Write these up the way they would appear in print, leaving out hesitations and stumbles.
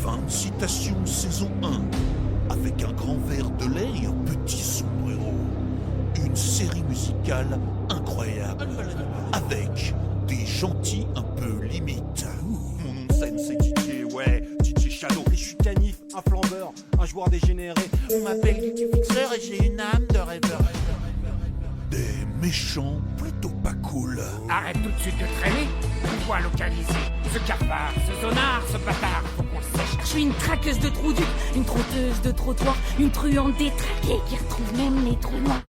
Fin de citation saison 1. Avec un grand verre de lait et un petit sombrero. Une série musicale incroyable. Avec des gentils un peu limite. Mon nom de scène c'est DJ, ouais, DJ Shadow. Et je suis Canif, un flambeur, un joueur dégénéré. On m'appelle Guilty Fixer et j'ai une âme de rêveur. Des méchants plutôt pas cool. Arrête tout de suite de traîner. On doit localiser ce cafard, ce zonard, ce bâtard. Faut qu'on le sèche. Je suis une traqueuse de trous ducs, une trotteuse de trottoir, une truande détraquée qui retrouve même les trous noirs.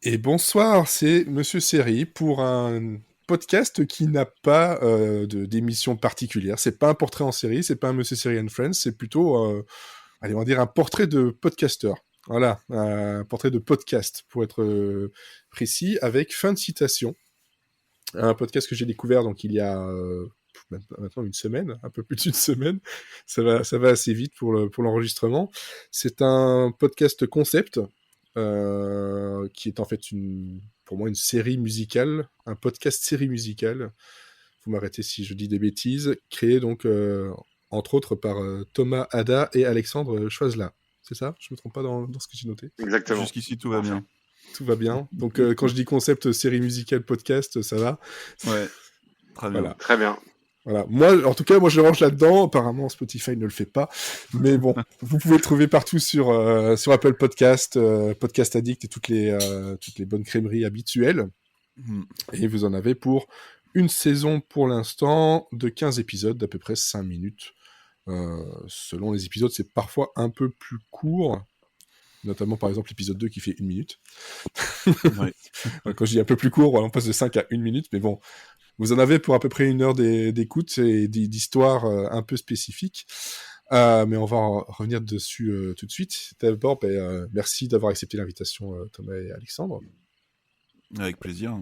Et bonsoir, c'est Monsieur Série pour un podcast qui n'a pas d'émission particulière. C'est pas un portrait en série, c'est pas un Monsieur Série and Friends, c'est plutôt, allez, on va dire un portrait de podcasteur. Voilà, un portrait de podcast pour être précis, avec fin de citation. Un podcast que j'ai découvert donc il y a maintenant une semaine, un peu plus d'une semaine. Ça va assez vite pour l'enregistrement. C'est un podcast concept. Qui est en fait pour moi une série musicale, un podcast série musicale. Vous m'arrêtez si je dis des bêtises. Créé donc entre autres par Thomas Hadda et Alexandre Choisela. C'est ça? Je me trompe pas dans ce que j'ai noté? Exactement. Jusqu'ici tout va bien. Tout va bien. Donc quand je dis concept série musicale podcast, ça va? Ouais. Très bien. Voilà. Très bien. Voilà. Moi, en tout cas, je range là-dedans. Apparemment, Spotify ne le fait pas. Mais bon, vous pouvez le trouver partout sur Apple Podcast, Podcast Addict et toutes les bonnes crèmeries habituelles. Et vous en avez pour une saison pour l'instant de 15 épisodes d'à peu près 5 minutes. Selon les épisodes, c'est parfois un peu plus court. Notamment, par exemple, l'épisode 2 qui fait 1 minute. Ouais. Quand je dis un peu plus court, on passe de 5 à 1 minute. Mais bon, vous en avez pour à peu près 1 heure d'écoute et d'histoires un peu spécifiques. Mais on va revenir dessus tout de suite. D'abord, merci d'avoir accepté l'invitation, Thomas et Alexandre. Avec plaisir.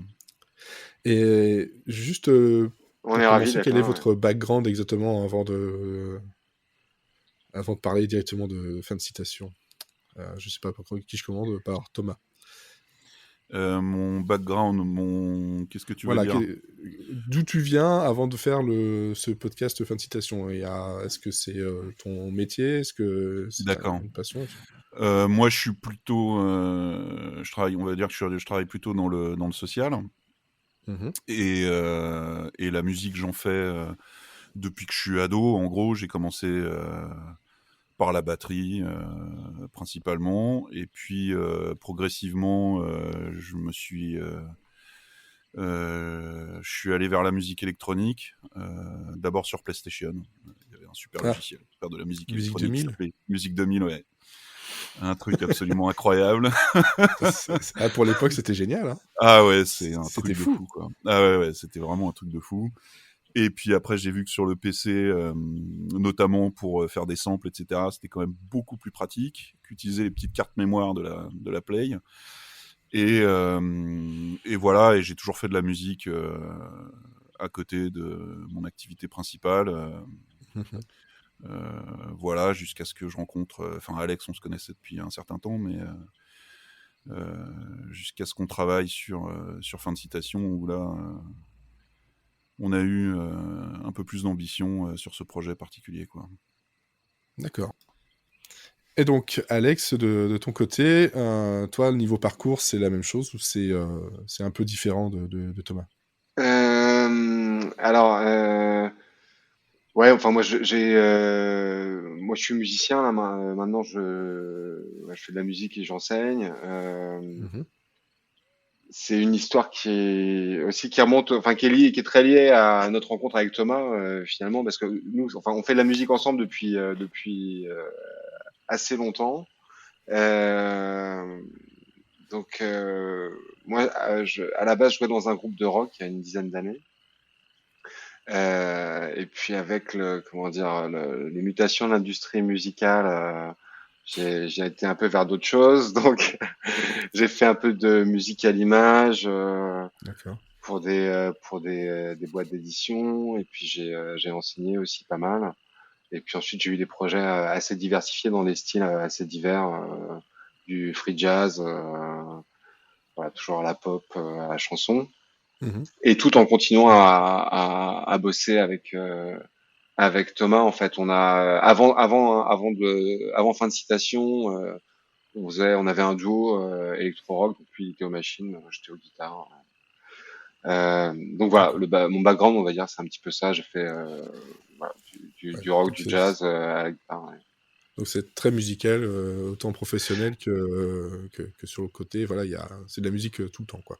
Et juste, On est ravis. quel est votre background exactement avant de parler directement de fin de citation? Je sais pas par qui je commande, par Thomas. Mon background, qu'est-ce que tu veux dire? D'où tu viens avant de faire ce podcast fin de citation? Est-ce que c'est ton métier? Est-ce que c'est une passion? Moi, je suis plutôt, je travaille plutôt dans le social. Mmh. Et la musique, j'en fais depuis que je suis ado. En gros, j'ai commencé par la batterie principalement, et puis progressivement je suis allé vers la musique électronique, d'abord sur PlayStation. Il y avait un super logiciel pour faire de la musique électronique. 2000. Musique 2000, ouais. Un truc absolument incroyable. Pour l'époque, c'était génial. Hein. Ah ouais, c'est un truc de fou. fou, quoi. Ah ouais, c'était vraiment un truc de fou. Et puis après, j'ai vu que sur le PC, notamment pour faire des samples, etc., c'était quand même beaucoup plus pratique qu'utiliser les petites cartes mémoire de la Play. Et voilà, et j'ai toujours fait de la musique à côté de mon activité principale. Voilà, jusqu'à ce que je rencontre... Alex, on se connaissait depuis un certain temps, mais jusqu'à ce qu'on travaille sur fin de citation, où là... on a eu un peu plus d'ambition sur ce projet particulier, quoi. D'accord. Et donc, Alex, de ton côté, toi, le niveau parcours, c'est la même chose ou c'est un peu différent de Thomas? Ouais, enfin moi je suis musicien là, maintenant je fais de la musique et j'enseigne. Mhm. C'est une histoire qui remonte, enfin qui est très liée à notre rencontre avec Thomas finalement, parce que nous, enfin on fait de la musique ensemble depuis assez longtemps. Donc moi, à la base, je jouais dans un groupe de rock il y a une dizaine d'années. Et puis avec les mutations de l'industrie musicale, j'ai été un peu vers d'autres choses. Donc j'ai fait un peu de musique à l'image D'accord. pour des boîtes d'édition, et puis j'ai enseigné aussi pas mal. Et puis ensuite j'ai eu des projets assez diversifiés dans des styles assez divers, du free jazz, voilà, toujours à la pop, à la chanson. Mhm. Et tout en continuant à bosser avec avec Thomas, en fait, on a avant fin de citation, on avait un duo électro-rock, donc lui il était aux machines, j'étais aux guitares. Donc voilà, D'accord. mon background, on va dire, c'est un petit peu ça. J'ai fait voilà, Ouais. du rock, Donc du c'est jazz à la guitare. Ouais. donc c'est très musical, autant professionnel que sur le côté. Voilà, c'est de la musique tout le temps, quoi.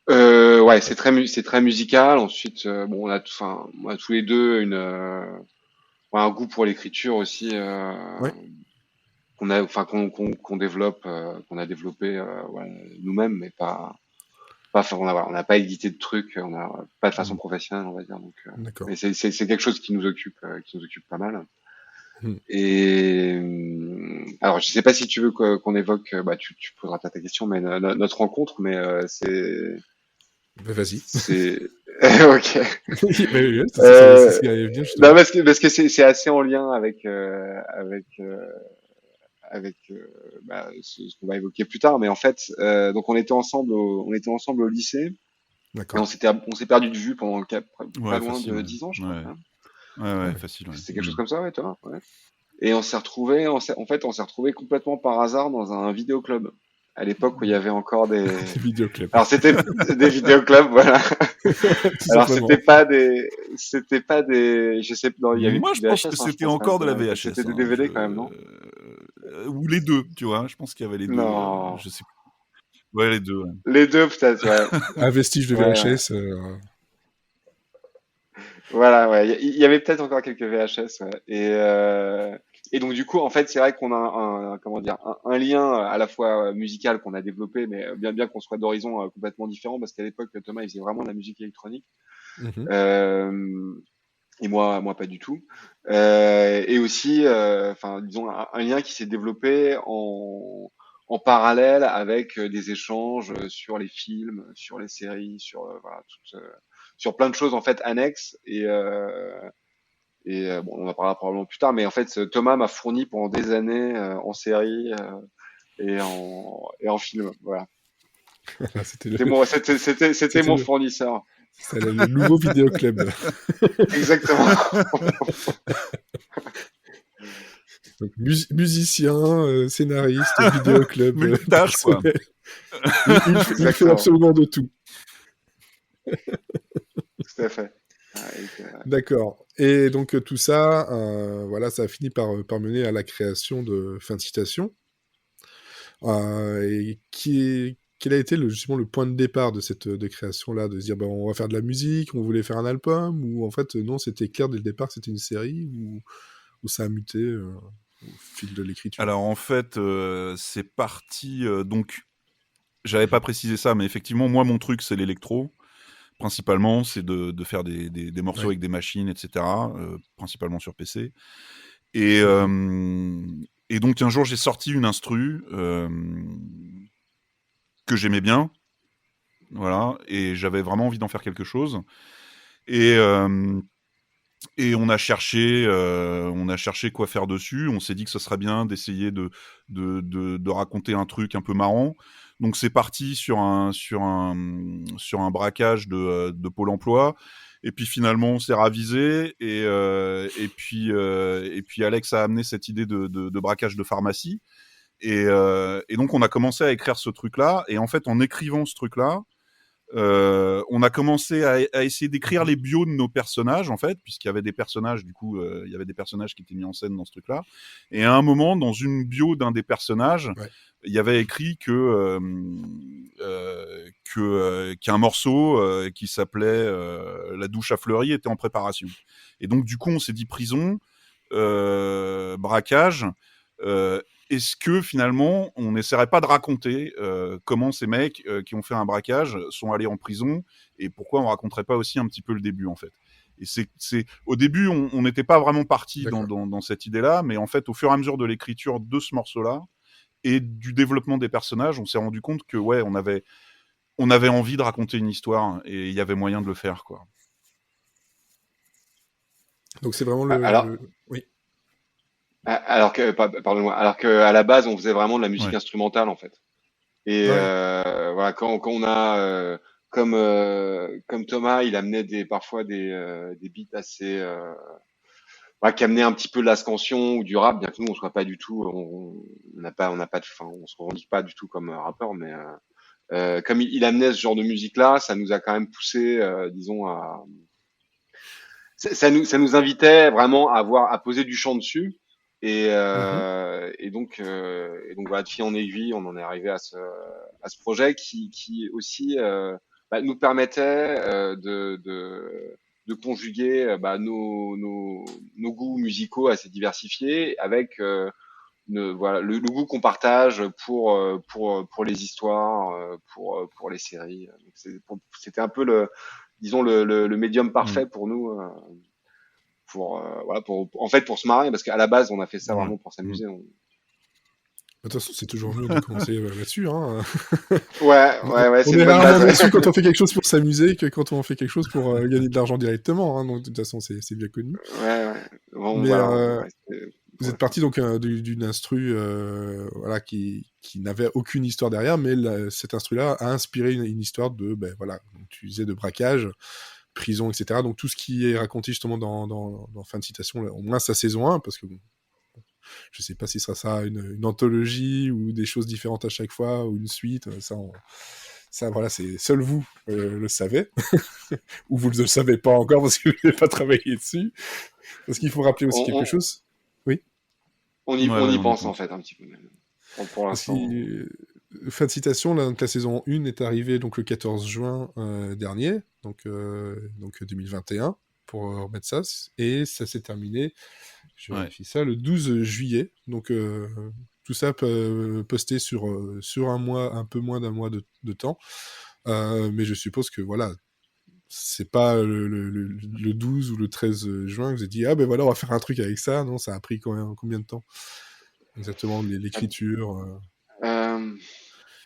Ouais, c'est très musical. Ensuite, bon, enfin, on a tous les deux ouais, un goût pour l'écriture aussi Ouais. enfin qu'on développe, qu'on a développé ouais, nous-mêmes, mais enfin, on n'a pas édité de trucs, on n'a pas de façon Mm. professionnelle, on va dire. Donc, D'accord. mais c'est quelque chose qui nous occupe pas mal. Mm. Et alors, je sais pas si tu veux qu'on évoque, bah, tu poseras peut-être ta question, mais notre rencontre, mais Bah, vas-y. c'est, ok. Oui, bah, oui, c'est Euh, ce qui allait venir, non, justement. parce que c'est assez en lien avec bah, ce qu'on va évoquer plus tard. Mais en fait, donc on était ensemble au lycée et D'accord. on s'est perdu de vue pendant pas Ouais, loin facile, de ouais. 10 ans, je crois. Ouais, Hein. Ah ouais, ouais. facile, ouais. C'était quelque chose comme ça, ouais, toi? Ouais. Et on s'est retrouvés, en fait, on s'est retrouvés complètement par hasard dans un vidéoclub. À l'époque où il y avait encore Des vidéoclips. alors c'était des vidéoclubs, voilà. Tout Alors simplement. c'était pas des, je sais, non, il y avait Moi, plus je de pense que VHS, hein, je c'était pense quand même, encore de la Thomas, à l'époque. VHS, C'était des hein. DVD quand même, non? Ou les deux, tu vois. Je pense qu'il y avait les deux. Non. Je sais plus. Ouais, les deux. Ouais. Les deux, peut-être, ouais. Un vestige de Ouais, ouais. VHS. Voilà, ouais. Il y avait peut-être encore quelques VHS, ouais. Et donc, du coup, en fait, c'est vrai qu'on a comment dire, un lien à la fois musical qu'on a développé, mais bien qu'on soit d'horizons complètement différents, parce qu'à l'époque, Thomas, il faisait vraiment de la musique électronique. Mhm. Euh, et moi pas du tout. Et aussi, enfin, disons, un lien qui s'est développé en parallèle avec des échanges sur les films, sur les séries, sur voilà, sur plein de choses en fait annexes. Et bon, on en parlera probablement plus tard, mais en fait, Thomas m'a fourni pendant des années en série et en film. Voilà, Voilà, c'était c'était c'était mon fournisseur. le nouveau vidéoclub. Exactement. Donc, musicien, scénariste, vidéoclub, Multitâche, quoi. personnel. Il fait Exactement. absolument de tout. Tout à fait. D'accord. Et donc tout ça, voilà, ça a fini par mener à la création de Fin de citation. Et quel a été justement le point de départ de cette de création-là, de se dire, ben, on va faire de la musique, on voulait faire un album, ou en fait, non, c'était clair dès le départ que c'était une série, ou ça a muté au fil de l'écriture? Alors, en fait, c'est parti. Donc, j'avais pas précisé ça, mais effectivement, moi, mon truc, c'est l'électro. Principalement, c'est de faire des morceaux Ouais. avec des machines, etc. Principalement sur PC. Et, et donc, un jour, j'ai sorti une instru que j'aimais bien. Voilà. Et j'avais vraiment envie d'en faire quelque chose. Et on a cherché quoi faire dessus. On s'est dit que ce serait bien d'essayer de raconter un truc un peu marrant. Donc c'est parti sur un braquage de Pôle Emploi. Et puis finalement on s'est ravisé et puis Alex a amené cette idée de braquage de pharmacie. Et donc on a commencé à écrire ce truc-là. Et en fait en écrivant ce truc-là, on a commencé à essayer d'écrire les bios de nos personnages, en fait, puisqu'il y avait des personnages, du coup, il y avait des personnages qui étaient mis en scène dans ce truc-là. Et à un moment, dans une bio d'un des personnages, Ouais. il y avait écrit qu'un morceau qui s'appelait La douche à Fleury était en préparation. Et donc, du coup, on s'est dit prison, braquage. Est-ce que finalement, on n'essaierait pas de raconter comment ces mecs qui ont fait un braquage sont allés en prison et pourquoi on raconterait pas aussi un petit peu le début, en fait. Et au début, on n'était pas vraiment parti dans cette idée-là, mais en fait, au fur et à mesure de l'écriture de ce morceau-là et du développement des personnages, on s'est rendu compte que ouais, on avait envie de raconter une histoire et il y avait moyen de le faire, quoi. Donc c'est vraiment Alors, oui. pardonne-moi, alors que à la base on faisait vraiment de la musique Ouais. instrumentale en fait. Et Ouais. voilà, quand on a comme Thomas, il amenait parfois des beats assez qui amenaient un petit peu de la scansion ou du rap, bien que nous on soit pas du tout, on n'a pas de, enfin, on se revendique pas du tout comme rappeur, mais comme il amenait ce genre de musique là, ça nous a quand même poussé, disons ça nous invitait vraiment à poser du chant dessus. Et donc voilà, de fil en aiguille, on en est arrivé à ce projet qui aussi nous permettait de conjuguer nos goûts musicaux assez diversifiés avec voilà le goût qu'on partage pour les histoires, pour les séries. Donc c'était un peu le médium parfait pour nous. En fait pour se marrer, parce qu'à la base on a fait ça vraiment pour s'amuser. De toute façon, c'est toujours mieux de commencer là-dessus. Hein. Ouais, c'est on une est bonne rarement base. déçu quand on fait quelque chose pour s'amuser que quand on fait quelque chose pour gagner de l'argent directement. Hein. Donc, de toute façon, c'est bien connu. Ouais. Bon, Mais voilà, vous êtes parti donc d'une instru voilà, qui n'avait aucune histoire derrière, mais cet instru-là a inspiré une histoire de, voilà, tu disais de braquage, prison, etc. Donc tout ce qui est raconté justement dans Fin de citation, au moins sa saison 1, parce que bon, je sais pas si ce sera ça une anthologie ou des choses différentes à chaque fois ou une suite, ça voilà, c'est seul vous le savez ou vous ne le savez pas encore parce que vous n'avez pas travaillé dessus, parce qu'il faut rappeler aussi quelque chose. Oui, on y pense en fait un petit peu même. Pour l'instant. Fin de citation, donc la saison 1 est arrivée donc le 14 juin dernier, donc 2021 pour remettre ça, et ça s'est terminé, je vérifie ça, le 12 juillet, donc tout ça posté sur un mois, un peu moins d'un mois de temps, mais je suppose que voilà, c'est pas le 12 ou le 13 juin que vous avez dit voilà, on va faire un truc avec ça. Non, ça a pris combien de temps exactement, l'écriture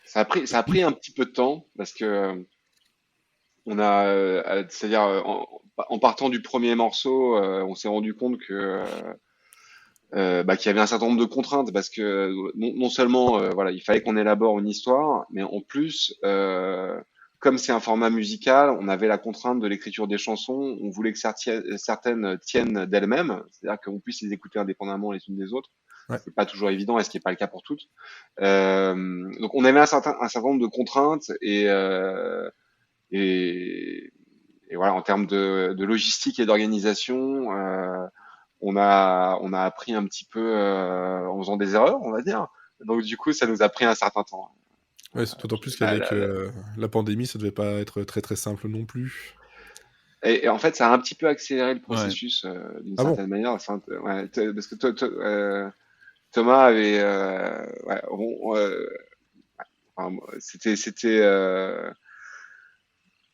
ça a pris un petit peu de temps parce que on a, c'est-à-dire en partant du premier morceau, on s'est rendu compte que qu'il y avait un certain nombre de contraintes parce que non seulement voilà, il fallait qu'on élabore une histoire, mais en plus comme c'est un format musical, on avait la contrainte de l'écriture des chansons. On voulait que certaines tiennent d'elles-mêmes, c'est-à-dire qu'on puisse les écouter indépendamment les unes des autres. Ouais. C'est pas toujours évident, et ce qui n'est pas le cas pour toutes. Donc on avait un certain nombre de contraintes et voilà, en termes de logistique et d'organisation, on a appris un petit peu en faisant des erreurs, on va dire. Donc du coup, ça nous a pris un certain temps. Ouais, d'autant plus qu'avec la pandémie, ça devait pas être très très simple non plus. Et en fait, ça a un petit peu accéléré le processus d'une certaine manière. Enfin, parce que Thomas avait,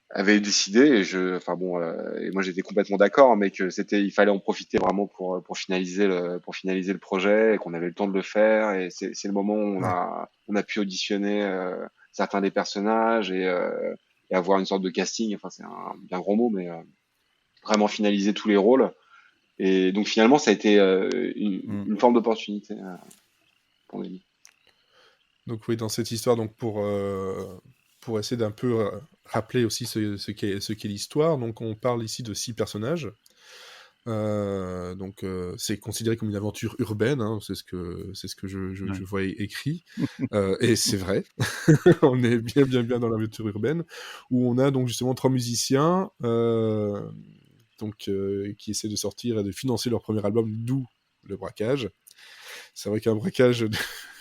avait décidé, et moi j'étais complètement d'accord, mais que il fallait en profiter vraiment pour finaliser le projet, et qu'on avait le temps de le faire, et c'est le moment où on a pu auditionner certains des personnages et avoir une sorte de casting. Enfin, c'est un bien gros mot, mais vraiment finaliser tous les rôles. Et donc finalement, ça a été une forme d'opportunité pour Nelly. Donc oui, dans cette histoire, donc pour essayer d'un peu rappeler aussi ce qu'est l'histoire, donc on parle ici de 6 personnages. Donc c'est considéré comme une aventure urbaine, hein, c'est ce que je voyais écrit, et c'est vrai. On est bien dans l'aventure urbaine, où on a donc justement 3 musiciens qui essaient de sortir et de financer leur premier album, d'où le braquage. C'est vrai qu'un braquage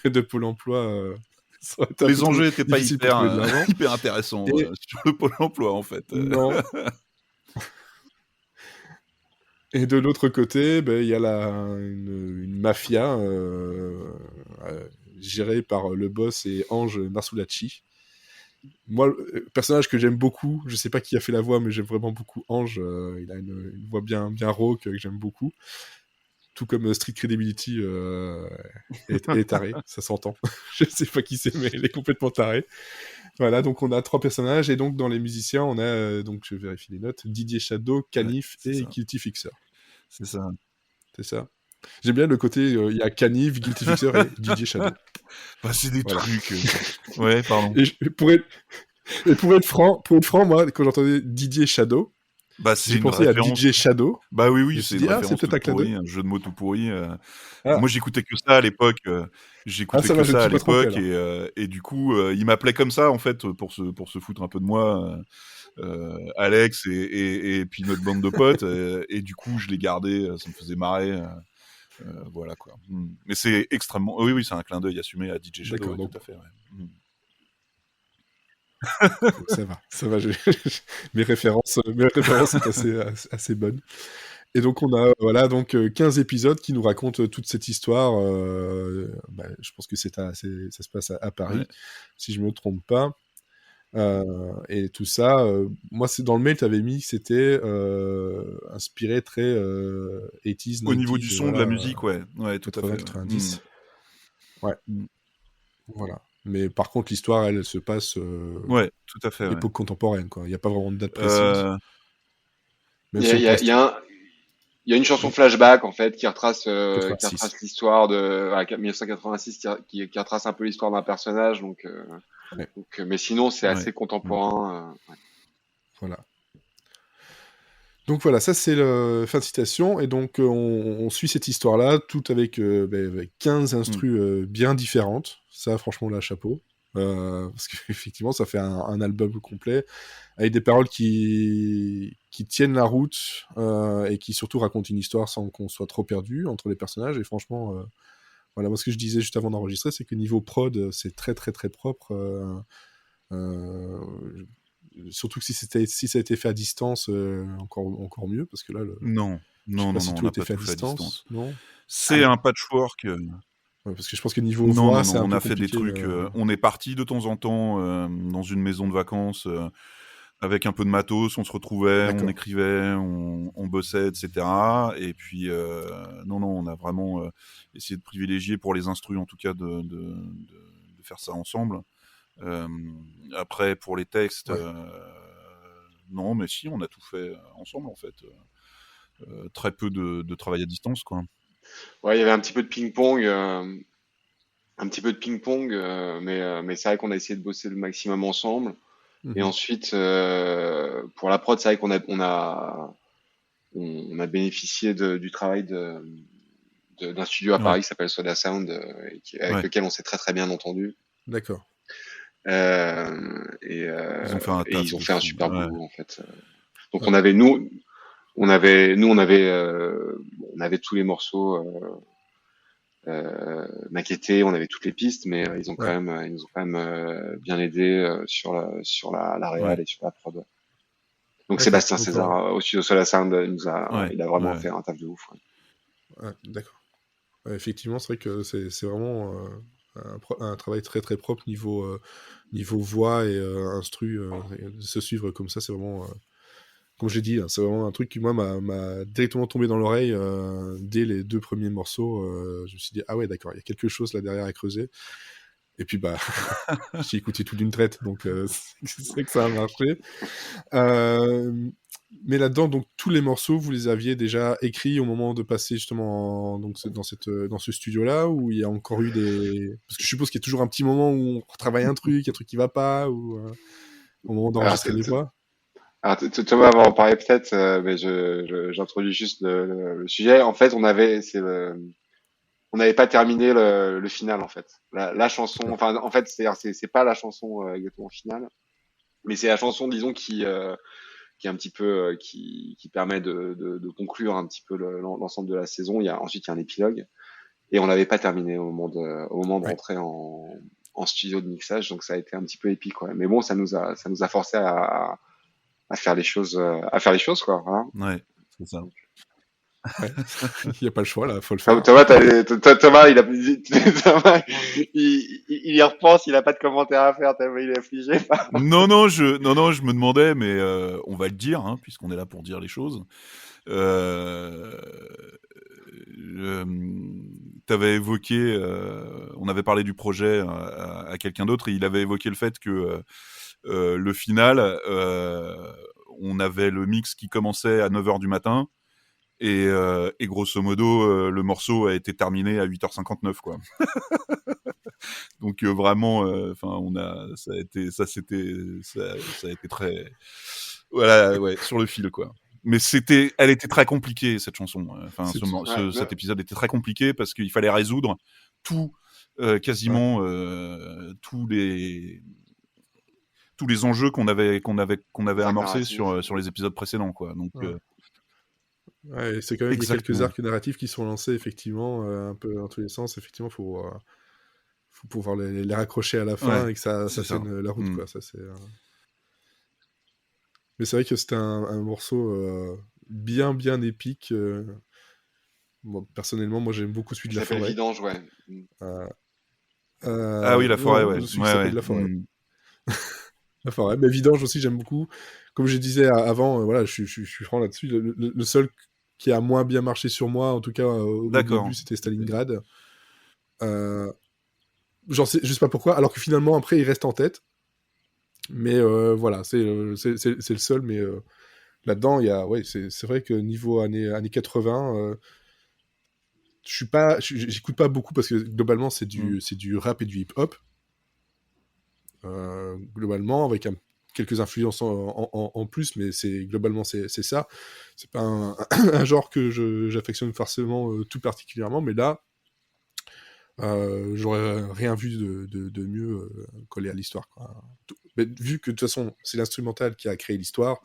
de Pôle emploi, les enjeux n'étaient pas hyper intéressants sur le Pôle emploi, en fait. Non. Et de l'autre côté, il y a une mafia gérée par le boss et Ange Marsulacci. Moi, personnage que j'aime beaucoup, je sais pas qui a fait la voix, mais j'aime vraiment beaucoup Ange. Il a une voix bien rauque que j'aime beaucoup. Tout comme Street Credibility est taré, ça s'entend. Je sais pas qui c'est, mais il est complètement taré. Voilà, donc on a 3 personnages, et donc dans les musiciens, on a, donc je vérifie les notes, Didier Shadow, Canif et Guilty Fixer. C'est ça. C'est ça. J'aime bien le côté, il y a Canif, Guilty Fixer et Didier Shadow. C'est des trucs. Ouais, pardon. Et Et pour être franc, moi, quand j'entendais Didier Shadow, Bah, c'est j'ai une pensé à référence. DJ Shadow. Bah oui, Je oui, me c'est suis une dit, ah, référence c'est peut-être un toute clin pourrie, d'œil. un jeu de mots tout pourri. Ah, Moi, j'écoutais que ça à l'époque. ah, J'écoutais ça que va, je ne ça à suis pas trompé l'époque, alors. et du coup, il m'appelait comme ça en fait pour se foutre un peu de moi. Alex et puis notre bande de potes, et du coup, je les gardais, ça me faisait marrer. Voilà quoi. Mais c'est extrêmement. Oui, oui, c'est un clin d'œil assumé à DJ Shadow, D'accord, ouais, donc, tout à fait. Ouais. donc ça va. Mes références sont assez bonnes. Et donc on a voilà donc 15 épisodes qui nous racontent toute cette histoire. Je pense que ça se passe à Paris, Ouais. si je me trompe pas. Et tout ça, moi c'est dans le mail, tu avais mis que c'était inspiré très 80s, Au niveau du 90s, son, de la musique, ouais, ouais, tout à 80, fait. Ouais. 90. Ouais, Mm. voilà. Mais par contre, l'histoire, elle se passe Ouais, tout à fait. Ouais. époque contemporaine, quoi. Il n'y a pas vraiment de date précise. Euh, Même Il y sur a, le il y a- il y poster. a un- il y a une chanson Oui, flashback en fait qui retrace 86. l'histoire de 1986 qui retrace un peu l'histoire d'un personnage Ouais, mais sinon c'est ouais. assez contemporain. Ouais. voilà. Donc voilà, ça c'est le fin de citation. Et donc on suit cette histoire-là, tout avec 15 Mm. instrus bien différentes. Ça, franchement, là, chapeau. Parce qu'effectivement, ça fait un album complet, avec des paroles qui tiennent la route et qui surtout racontent une histoire sans qu'on soit trop perdu entre les personnages. Et franchement, voilà, moi ce que je disais juste avant d'enregistrer, c'est que niveau prod, c'est très très très propre. Euh, Surtout que si ça a été fait à distance, encore mieux, parce que là, Non, je sais non, pas non, si non, on tout a n'a été pas fait à tout fait à distance, distance. non? C'est un patchwork. Ouais, parce que je pense que niveau Non, voix, non, c'est non, un on peu a fait des compliqué. trucs. On est parti de temps en temps dans une maison de vacances avec un peu de matos. On se retrouvait, on D'accord. écrivait, on bossait, etc. Et puis, non, non, on a vraiment essayé de privilégier pour les instrus, en tout cas, de faire ça ensemble. Euh, Après, pour les textes, Ouais. non, mais si, on a tout fait ensemble, en fait. Très peu de travail à distance, quoi. Ouais, il y avait un petit peu de ping-pong, mais c'est vrai qu'on a essayé de bosser le maximum ensemble. Et Mhm. ensuite, pour la prod, c'est vrai qu'on a bénéficié du travail d'un studio à Ouais, Paris qui s'appelle Soda Sound, avec ouais. lequel on s'est très très bien entendu. D'accord. Ils ont fait un Et taf ils ont de fait un fou. super Ouais, boulot en fait. Donc Ouais. on avait tous les morceaux maquettés, on avait toutes les pistes, mais Ouais. ils nous ont quand même bien aidé sur la ouais, réal et sur la prod. Donc D'accord. Sébastien Donc, César au studio Soda Sound ouais, il a vraiment ouais. fait un taf de ouf. Ouais. ouais, d'accord. Ouais, effectivement, c'est vrai que c'est vraiment un travail très très propre niveau voix et instru. De se suivre comme ça, c'est vraiment, comme j'ai dit, hein, c'est vraiment un truc qui, moi, m'a directement tombé dans l'oreille dès les 2 premiers morceaux. Je me suis dit, ah ouais, d'accord, il y a quelque chose là derrière à creuser. Et puis, bah, j'ai écouté tout d'une traite, donc c'est que ça a marché. Euh, mais là-dedans, donc tous les morceaux, vous les aviez déjà écrits au moment de passer justement dans ce studio-là, où il y a encore eu des... Parce que je suppose qu'il y a toujours un petit moment où on retravaille un truc qui va pas, ou au moment Alors, d'enregistrer les voix. Thomas va en parler peut-être, mais j'introduis juste le sujet. En fait, on n'avait pas terminé le final en fait. La chanson, D'accord. enfin en fait c'est pas la chanson exactement finale, mais c'est la chanson disons qui est un petit peu qui permet de conclure un petit peu l'ensemble de la saison. Ensuite il y a un épilogue et on n'avait pas terminé au moment de Ouais. rentrer en studio de mixage, donc ça a été un petit peu épique quoi. Mais bon ça nous a forcé à faire les choses quoi. Hein. Ouais, c'est ça. Ouais. Il n'y a pas le choix, là, faut le faire. Thomas, Thomas, Thomas, il y repense, il a pas de commentaire à faire, tellement il est affligé. Non, non, je me demandais, mais on va le dire, hein, puisqu'on est là pour dire les choses. Euh, T'avais évoqué, on avait parlé du projet à quelqu'un d'autre, et il avait évoqué le fait que le final, on avait le mix qui commençait à 9h du matin, et grosso modo, le morceau a été terminé à 8h59, quoi. Donc vraiment, enfin, ça a été très, voilà, ouais, sur le fil, quoi. Mais elle était très compliquée, cette chanson. Enfin, cet épisode était très compliqué parce qu'il fallait résoudre quasiment tous les enjeux qu'on avait amorcés sur les épisodes précédents, quoi. Donc ouais, c'est quand même des quelques arcs narratifs qui sont lancés effectivement un peu dans tous les sens. Effectivement, faut pouvoir les raccrocher à la fin et que ça tienne la route, quoi. Ça c'est. Mais c'est vrai que c'était un morceau bien épique. Moi, personnellement, moi j'aime beaucoup celui de la forêt. Vidange, ouais. Ah oui, la forêt, ouais. Celui qui s'appelle la forêt. La forêt. Mais Vidange aussi, j'aime beaucoup. Comme je disais avant, voilà, je suis franc là-dessus. Le seul qui a moins bien marché sur moi, en tout cas au début, c'était Stalingrad. Je sais pas pourquoi, alors que finalement, après, il reste en tête. Mais voilà, c'est le seul, mais là-dedans, il y a, ouais, c'est vrai que niveau années 80, j'écoute pas beaucoup parce que globalement, c'est du rap et du hip-hop. Globalement, avec quelques influences en plus, mais globalement, c'est ça. C'est pas un genre que j'affectionne forcément tout particulièrement, mais là, j'aurais rien vu de mieux collé à l'histoire, quoi. Mais vu que de toute façon c'est l'instrumental qui a créé l'histoire,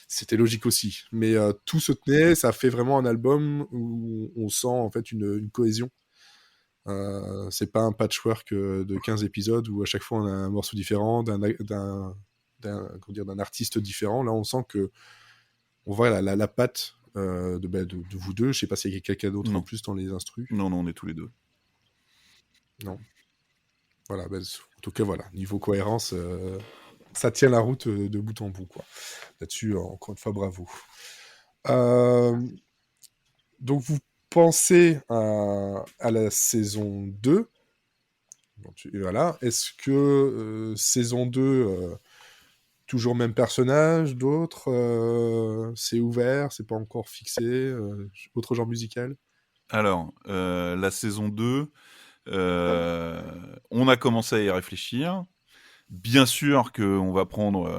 c'était logique aussi. Mais tout se tenait, ça fait vraiment un album où on sent en fait une cohésion. C'est pas un patchwork de 15 épisodes où à chaque fois on a un morceau différent d'un artiste différent. Là on sent que on voit la patte de vous deux. Je sais pas s'il y a quelqu'un d'autre en plus dans les instrus. Non, on est tous les deux. Non. Voilà, en tout cas, voilà, niveau cohérence, ça tient la route de bout en bout, quoi. Là-dessus, encore une fois, bravo. Donc, vous pensez à la saison 2. Donc, voilà. Est-ce que saison 2, toujours même personnage, d'autres, c'est ouvert, c'est pas encore fixé, autre genre musical? Alors, la saison 2... on a commencé à y réfléchir. Bien sûr qu'on va prendre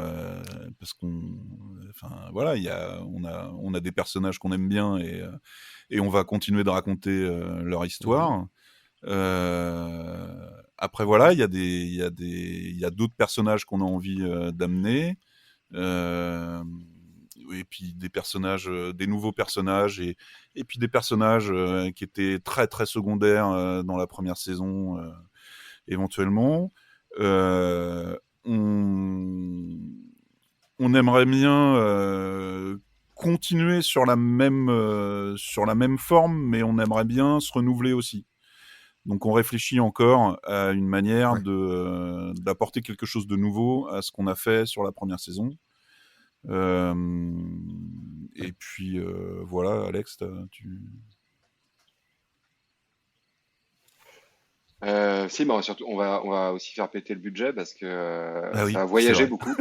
parce on a des personnages qu'on aime bien et on va continuer de raconter leur histoire. Après voilà, il y a d'autres personnages qu'on a envie d'amener. Et puis des nouveaux personnages et puis des personnages qui étaient très très secondaires dans la première saison éventuellement. On aimerait bien continuer sur la même forme, mais on aimerait bien se renouveler aussi. Donc on réfléchit encore à une manière d'apporter quelque chose de nouveau à ce qu'on a fait sur la première saison. Et puis voilà, Alex, si, bah, surtout, on va aussi faire péter le budget parce que Ah oui, ça a c'est voyagé vrai. beaucoup.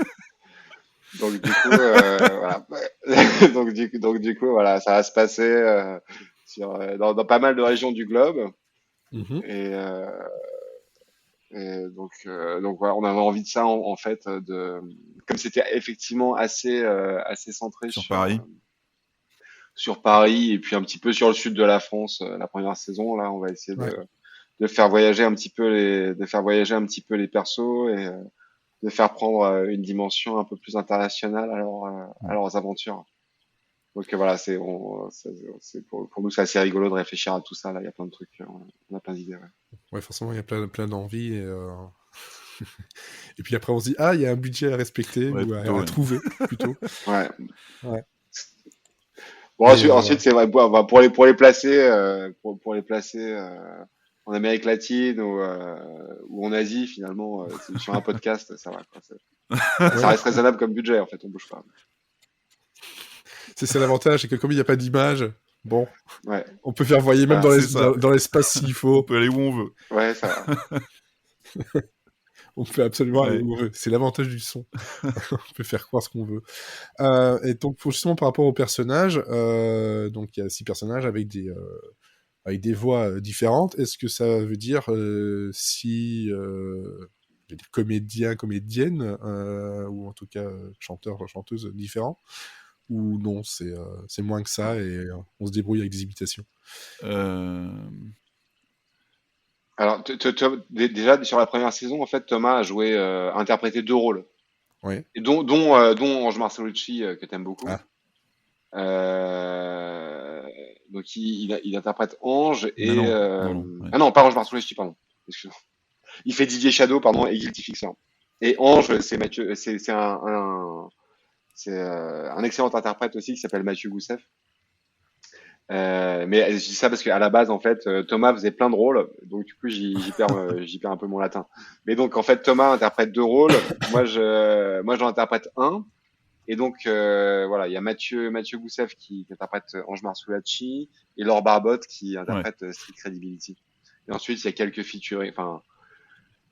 Donc du coup, voilà. donc du coup, voilà, ça va se passer dans pas mal de régions du globe. Et donc voilà, on avait envie de ça en fait, comme c'était effectivement assez centré sur Paris et puis un petit peu sur le sud de la France la première saison. Là, on va essayer de faire voyager un petit peu les persos et de faire prendre une dimension un peu plus internationale à leurs aventures. Donc voilà, pour nous c'est assez rigolo de réfléchir à tout ça. Là, il y a plein de trucs, on a plein d'idées. Ouais, forcément, il y a plein d'envies. Et puis après, on se dit, il y a un budget à respecter ou à trouver, plutôt. Ouais. Bon, ensuite c'est vrai, pour les placer, en Amérique latine ou en Asie, finalement, sur un podcast, ça va, quoi. Ça reste raisonnable comme budget, en fait, on bouge pas. C'est l'avantage, c'est que comme il n'y a pas d'image, bon, on peut faire voyer même dans l'espace s'il faut. On peut aller où on veut. Ouais, ça va. On peut absolument aller où on veut. C'est l'avantage du son. On peut faire croire ce qu'on veut. Et donc, justement, par rapport aux personnages, donc il y a 6 personnages avec avec des voix différentes. Est-ce que ça veut dire si je veux dire comédien, comédienne, ou en tout cas chanteur, chanteuse différents, ou non, c'est moins que ça et on se débrouille avec des imitations. Alors, déjà, sur la première saison, en fait, Thomas a interprété 2 rôles. Ouais. Et dont Ange Marcellucci, que t'aimes beaucoup. Ah. Donc, il interprète Ange et... Mais non, ouais. Ah non, pas Ange Marcellucci, pardon. Excuse-moi. Il fait Didier Shadow, pardon, et Guilty Fixer. Et Ange, c'est Mathieu, c'est un excellent interprète aussi qui s'appelle Mathieu Goussef. Mais je dis ça parce qu'à la base, en fait, Thomas faisait plein de rôles, donc du coup, j'y perds un peu mon latin. Mais donc, en fait, Thomas interprète 2 rôles, moi j'en interprète un. Et donc, voilà, il y a Mathieu Goussef qui interprète Ange Marcellucci et Laure Barbotte qui interprète Street Credibility. Et ensuite, il y a quelques featuring, enfin,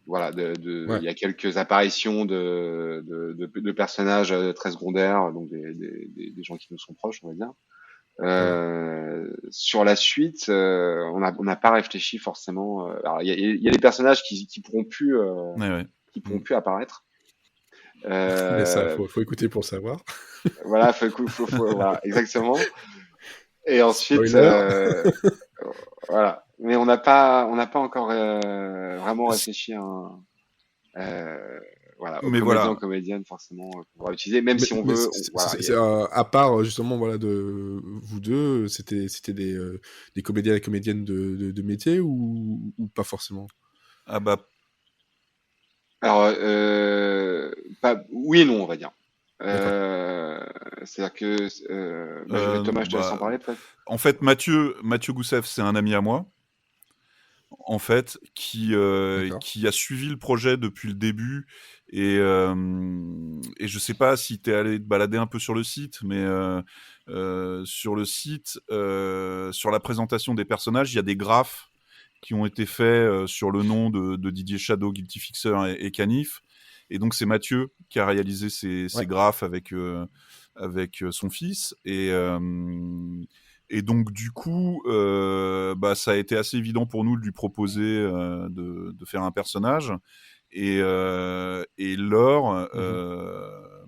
voilà, il y a quelques apparitions de personnages très secondaires, donc des gens qui nous sont proches, on va dire. Sur la suite, on n'a pas réfléchi forcément. Alors, il y a des personnages qui pourront plus apparaître. Mais ça, faut écouter pour savoir. Voilà, voilà, exactement. Et ensuite, voilà. Mais on n'a pas encore vraiment réfléchi à voilà, aux comédiens, comédiennes forcément qu'on va utiliser, même si on veut. À part justement, voilà, de vous deux, c'était des comédiens et comédiennes de métier ou pas forcément? Ah bah. Alors, oui et non, on va dire. C'est-à-dire que Thomas, je te laisse en parler peut-être. En fait, Mathieu Goussef, c'est un ami à moi, en fait, qui a suivi le projet depuis le début et je sais pas si t'es allé te balader un peu sur le site, mais sur le site, sur la présentation des personnages, il y a des graphes qui ont été faits sur le nom de Didier Shadow, Guilty Fixer et Canif. Et donc, c'est Mathieu qui a réalisé ces graphes avec son fils. Et donc, du coup, ça a été assez évident pour nous de lui proposer de faire un personnage. Et Laure,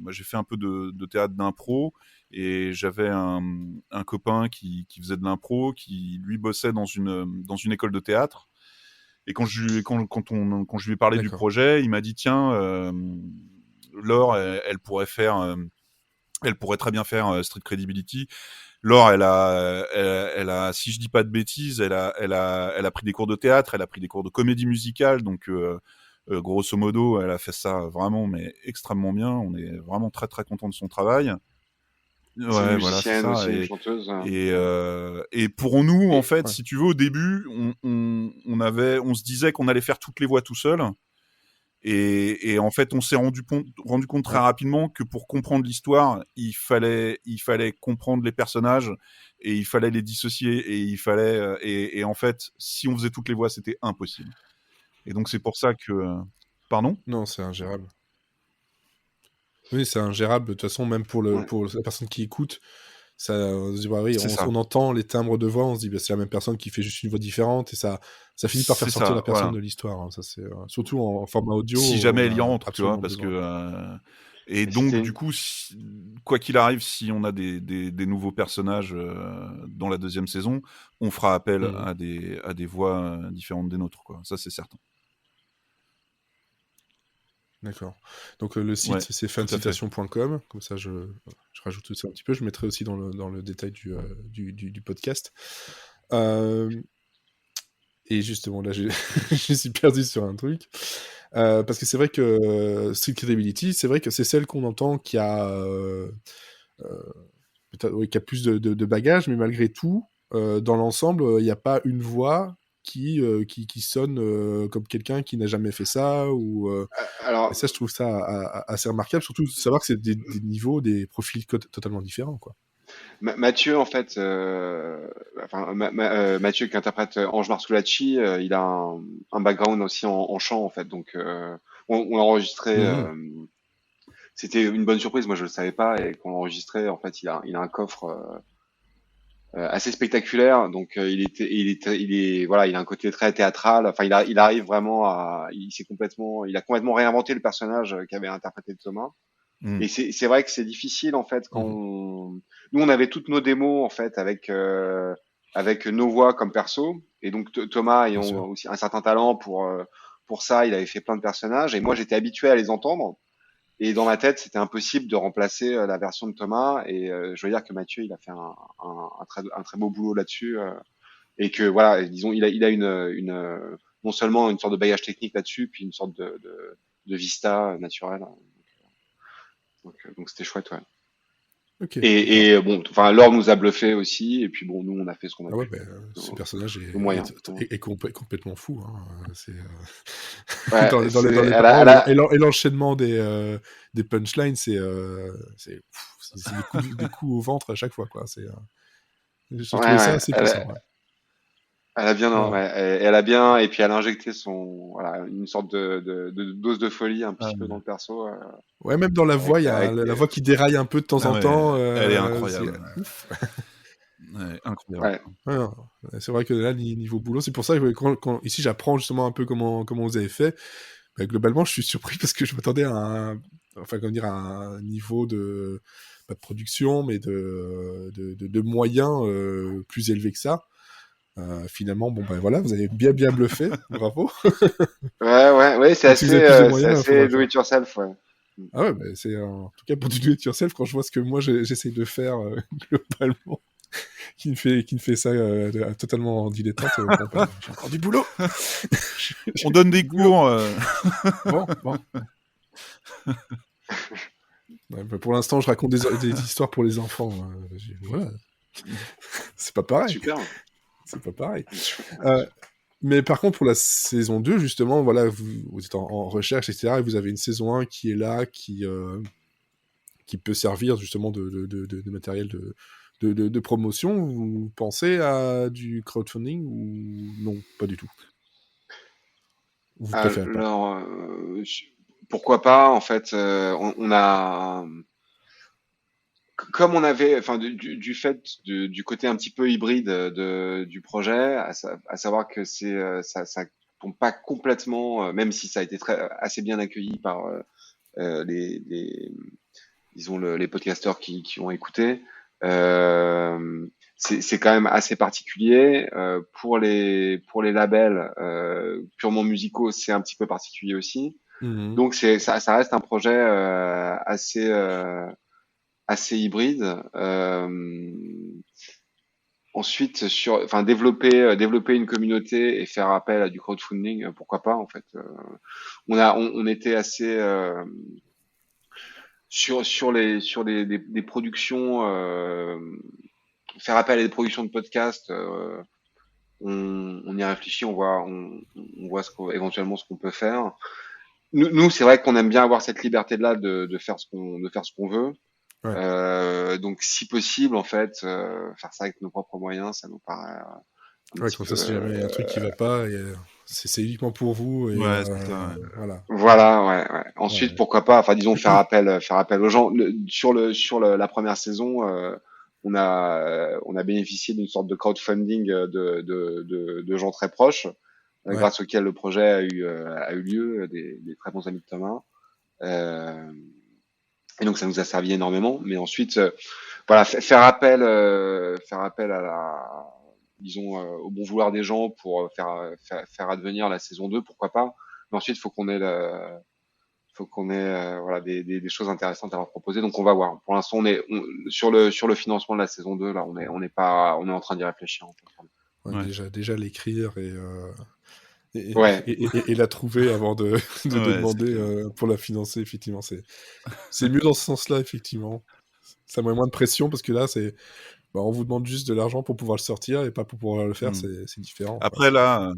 moi, j'ai fait un peu de théâtre d'impro. Et j'avais un copain qui faisait de l'impro, qui lui bossait dans une école de théâtre. Et quand je lui ai parlé du projet, il m'a dit tiens, Laure, elle pourrait très bien faire Street Credibility. Laure, elle a, si je dis pas de bêtises, elle a pris des cours de théâtre, elle a pris des cours de comédie musicale, donc grosso modo, elle a fait ça vraiment, mais extrêmement bien. On est vraiment très très content de son travail. Ouais, voilà, c'est ça. Aussi, une chanteuse. Et pour nous, en fait, si tu veux, au début, on se disait qu'on allait faire toutes les voix tout seul. Et en fait, on s'est rendu compte très rapidement que pour comprendre l'histoire, il fallait comprendre les personnages et il fallait les dissocier et en fait, si on faisait toutes les voix, c'était impossible. Et donc c'est pour ça que, pardon ? Non, c'est ingérable. Oui, c'est ingérable. De toute façon, même pour la personne qui écoute, ça, on se dit, bah oui, on entend les timbres de voix, on se dit, bah, c'est la même personne qui fait juste une voix différente, et ça finit par faire sortir la personne de l'histoire. Hein. Ça, c'est surtout en format audio. Si jamais elle y rentre, tu vois, parce que. Et donc, du coup, quoi qu'il arrive, si on a des nouveaux personnages dans la deuxième saison, on fera appel à des voix différentes des nôtres, quoi. Ça, c'est certain. D'accord. Donc le site, c'est fancitation.com. Comme ça, je rajoute tout ça un petit peu. Je mettrai aussi dans le détail du podcast. Et justement, là, je suis perdu sur un truc. Parce que c'est vrai que Street Credibility, c'est vrai que c'est celle qu'on entend qui a plus de bagages, mais malgré tout, dans l'ensemble, il n'y a pas une voix qui sonne comme quelqu'un qui n'a jamais fait ça et ça, je trouve ça assez remarquable, surtout de savoir que c'est des niveaux, des profils totalement différents, quoi. Mathieu, en fait, Mathieu qui interprète Ange Marcellucci, il a un background aussi en chant, en fait, donc on a enregistré. C'était une bonne surprise, moi je le savais pas, et quand on l'a enregistré, en fait, il a un coffre assez spectaculaire. Donc il a un côté très théâtral. Enfin, il arrive vraiment il a complètement réinventé le personnage qu'avait interprété Thomas. Mm. Et c'est vrai que c'est difficile en fait nous on avait toutes nos démos en fait avec nos voix comme perso, et donc Thomas ayant aussi un certain talent pour ça, il avait fait plein de personnages et moi j'étais habitué à les entendre. Et dans ma tête, c'était impossible de remplacer la version de Thomas. Et je veux dire que Mathieu, il a fait un très beau boulot là-dessus. Et que voilà, disons, il a non seulement une sorte de bagage technique là-dessus, puis une sorte de vista naturelle. Donc c'était chouette, ouais. Ok. Et bon, enfin, Laure nous a bluffé aussi. Et puis bon, nous, on a fait ce qu'on a Ah ouais, pu. ce personnage moyen. est complètement fou. Hein. C'est Ouais, dans les et l'enchaînement des punchlines, c'est des coups au ventre à chaque fois, quoi. J'ai trouvé ça assez puissant. Ouais. Elle a bien, elle a bien, et puis elle a injecté une sorte de dose de folie un petit peu dans le perso. Ouais, même dans la voix, il y a la voix qui déraille un peu de temps en temps. Elle est incroyable. Incroyable. C'est vrai que là, niveau boulot, c'est pour ça que ici j'apprends justement un peu comment vous avez fait. Bah, globalement, je suis surpris parce que je m'attendais à un niveau de pas de production, mais de moyens plus élevé que ça. Finalement, bon ben voilà, vous avez bien bluffé, bravo. Ouais, c'est assez do it yourself, ouais. Ah ouais, bah c'est en tout cas pour du do it yourself, quand je vois ce que moi j'essaye de faire globalement, qui me fait ça totalement en dilettante, j'ai encore du boulot. On donne des cours. Bon. Ouais, bah pour l'instant, je raconte des histoires pour les enfants. Voilà. C'est pas pareil. Super. C'est pas pareil. Mais par contre, pour la saison 2, justement, voilà, vous êtes en recherche, etc. Et vous avez une saison 1 qui est là, qui peut servir justement de matériel de promotion. Vous pensez à du crowdfunding ou non, pas du tout? Vous préférez pas? Alors, pourquoi pas, en fait, on a... Comme on avait, enfin, du fait du côté un petit peu hybride du projet, à savoir que ça tombe pas complètement, même si ça a été assez bien accueilli par disons les podcasteurs qui ont écouté, c'est quand même assez particulier. Pour les labels purement musicaux, c'est un petit peu particulier aussi. Mmh. Donc ça reste un projet assez hybride. Ensuite, développer une communauté et faire appel à du crowdfunding, pourquoi pas, en fait. On était assez sur des productions, faire appel à des productions de podcasts. On y réfléchit, on voit éventuellement ce qu'on peut faire. Nous, c'est vrai qu'on aime bien avoir cette liberté-là de faire ce qu'on veut. Ouais. Donc, si possible, en fait, faire ça avec nos propres moyens, ça nous paraît. Comme ça, si jamais il y a un truc qui va pas, c'est uniquement pour vous. Et, c'est ça. Voilà, ouais. Ensuite, pourquoi pas, enfin, disons, faire appel aux gens. Sur la première saison, on a bénéficié d'une sorte de crowdfunding de gens très proches, grâce auquel le projet a eu lieu, des très bons amis de Thomas. Et donc ça nous a servi énormément. Mais ensuite, faire appel à au bon vouloir des gens pour faire advenir la saison 2, pourquoi pas. Mais ensuite, faut qu'on ait des choses intéressantes à leur proposer. Donc on va voir. Pour l'instant, on est sur le financement de la saison 2, là, on est en train d'y réfléchir. Déjà l'écrire et la trouver avant de demander pour la financer, effectivement. C'est mieux dans ce sens-là, effectivement. Ça met moins de pression parce que là, on vous demande juste de l'argent pour pouvoir le sortir et pas pour pouvoir le faire, c'est différent. Après, là...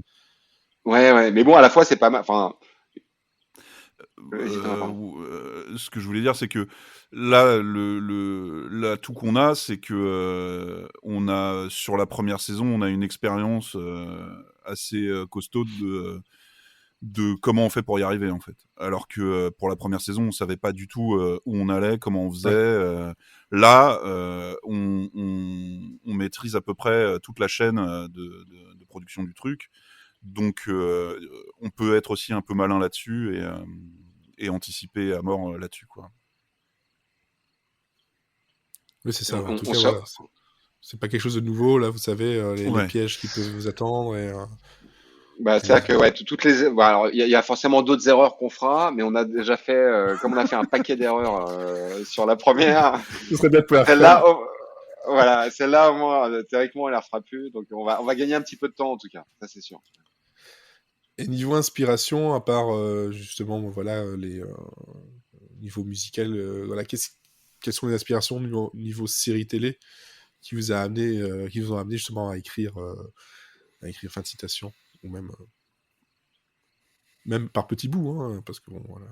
Ouais, mais bon, à la fois, c'est pas mal. Enfin... ce que je voulais dire, c'est que là, l'atout qu'on a, c'est que on a, sur la première saison, on a une expérience assez costaud de comment on fait pour y arriver en fait. Alors que pour la première saison, on savait pas du tout où on allait, comment on faisait. Là, on maîtrise à peu près toute la chaîne de production du truc. Donc, on peut être aussi un peu malin là-dessus et anticiper à mort là-dessus, quoi. Oui, c'est ça. En tout On cas, sort- voilà. C'est pas quelque chose de nouveau, là, vous savez, les Ouais. pièges qui peuvent vous attendre. C'est vrai que ouais, toutes les. Bon, alors, il y a forcément d'autres erreurs qu'on fera, mais on a déjà fait, comme on a fait un paquet d'erreurs sur la première, Ce serait bien de pouvoir celle-là, voilà, celle-là au moins, théoriquement, on la refera plus, donc on va gagner un petit peu de temps en tout cas, ça c'est sûr. Et niveau inspiration, à part justement, voilà, les niveau musical, voilà, quelles sont les aspirations niveau série télé qui vous ont amené justement à écrire fin de citation, ou même par petits bouts, hein, parce que bon, voilà.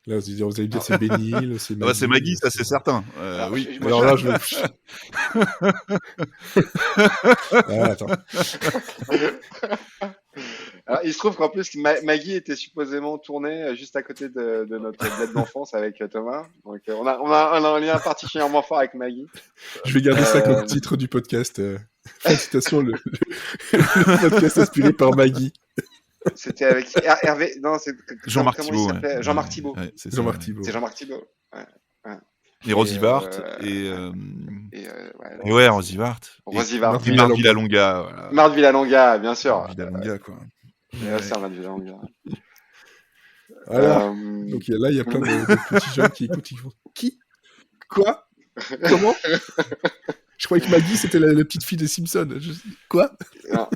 Là, vous allez dire c'est Benny Hill, c'est Ah bah, c'est Maggie, ça c'est certain. Alors, Oui. Alors là, Ah, attends. Alors, il se trouve qu'en plus, Maggie était supposément tournée juste à côté de notre bled d'enfance avec Thomas. Donc, on a un lien particulièrement fort avec Maggie. Je vais garder ça comme titre du podcast. Fin de citation, le podcast inspiré par Maggie. C'était avec Hervé. Non, c'est Jean-Marc comment il Thibault. s'appelait Ouais. Jean-Marc Thibault. Ouais, c'est ça, Jean-Marc ouais. Thibault. C'est Jean-Marc Thibault. Ouais. Et Rosie Et, Vart. Ouais, Rosie Vart. Rosie Et Vart. Marc Marc Villalonga. Voilà. Marthe Villalonga, bien sûr. Marc Villalonga, quoi. C'est Marthe Villalonga. Voilà. Donc il y a plein de petits jeunes qui écoutent, qui font qui quoi comment Je croyais que Maggie c'était la petite fille des Simpsons. Quoi Non.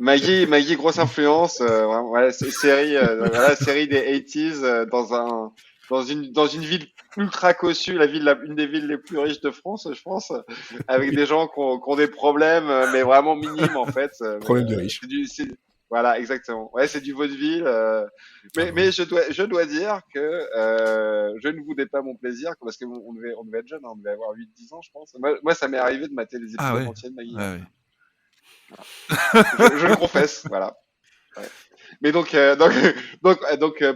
Maggie, grosse influence. Voilà, série des 80s dans une ville ultra cossue, une des villes les plus riches de France, je pense, avec des gens qui ont des problèmes, mais vraiment minimes en fait. Problème de riches. Voilà, exactement. Ouais, c'est du vaudeville. Mais je dois dire que je ne boudais pas mon plaisir parce que on devait être jeune, hein, on devait avoir 8-10 ans, je pense. Moi, ça m'est arrivé de mater les épisodes entiers de Maggie. Ouais. Je le confesse, voilà. Ouais. Mais donc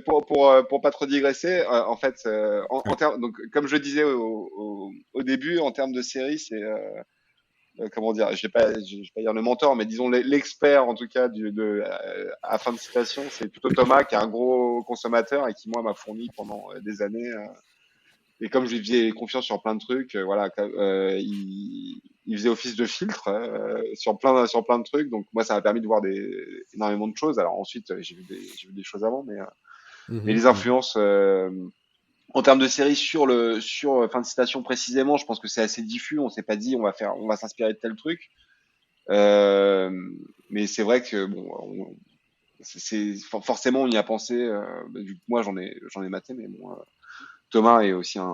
pour pas trop digresser, en fait, en termes, donc comme je disais au début, en termes de série, c'est comment dire, je vais pas dire le mentor, mais disons l'expert en tout cas à fin de citation, c'est plutôt Thomas qui est un gros consommateur et qui moi m'a fourni pendant des années. Et comme je lui faisais confiance sur plein de trucs, voilà, il faisait office de filtre sur plein de trucs. Donc moi, ça m'a permis de voir énormément de choses. Alors ensuite, j'ai vu des choses avant, mais les influences en termes de série sur fin de citation précisément, je pense que c'est assez diffus. On s'est pas dit on va s'inspirer de tel truc. Mais c'est vrai que bon, forcément on y a pensé. Vu que moi j'en ai maté, mais bon. Thomas est aussi un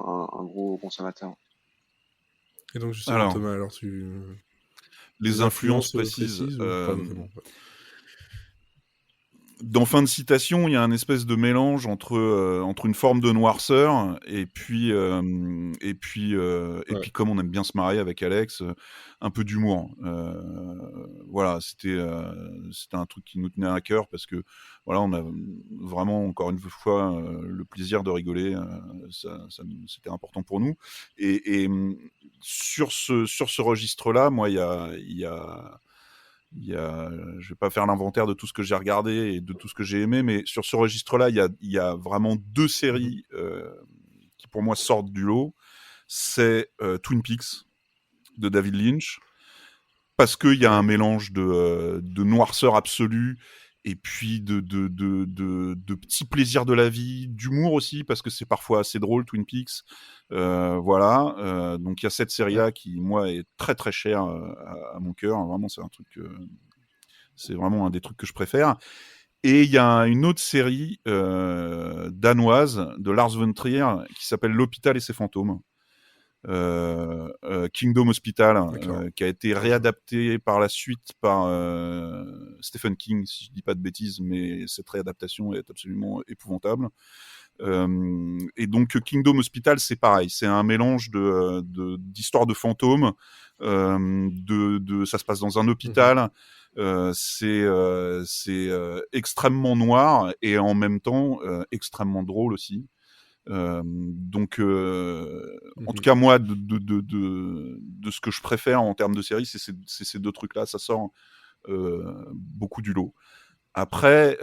gros consommateur. Et donc justement, Alors, Thomas, les influences précises. Dans fin de citation, il y a un espèce de mélange entre une forme de noirceur et puis comme on aime bien se marrer avec Alex, un peu d'humour. Voilà, c'était un truc qui nous tenait à cœur parce que voilà, on a vraiment encore une fois le plaisir de rigoler. C'était important pour nous. Et sur ce registre-là, moi, il y a je vais pas faire l'inventaire de tout ce que j'ai regardé et de tout ce que j'ai aimé, mais sur ce registre-là, il y a vraiment deux séries qui pour moi sortent du lot. C'est Twin Peaks de David Lynch, parce qu'il y a un mélange de noirceur absolue et puis de petits plaisirs de la vie, d'humour aussi, parce que c'est parfois assez drôle, Twin Peaks. Voilà. Donc il y a cette série-là qui, moi, est très très chère à mon cœur. Vraiment, c'est un truc, c'est vraiment un des trucs que je préfère. Et il y a une autre série danoise de Lars von Trier qui s'appelle L'Hôpital et ses fantômes. Kingdom Hospital, qui a été réadapté par la suite par Stephen King, si je dis pas de bêtises, mais cette réadaptation est absolument épouvantable. Et donc Kingdom Hospital, c'est pareil, c'est un mélange d'histoires de fantômes, ça se passe dans un hôpital. C'est extrêmement noir et en même temps extrêmement drôle aussi. Donc, en tout cas, moi, de ce que je préfère en termes de série, c'est ces deux trucs-là. Ça sort beaucoup du lot. Après,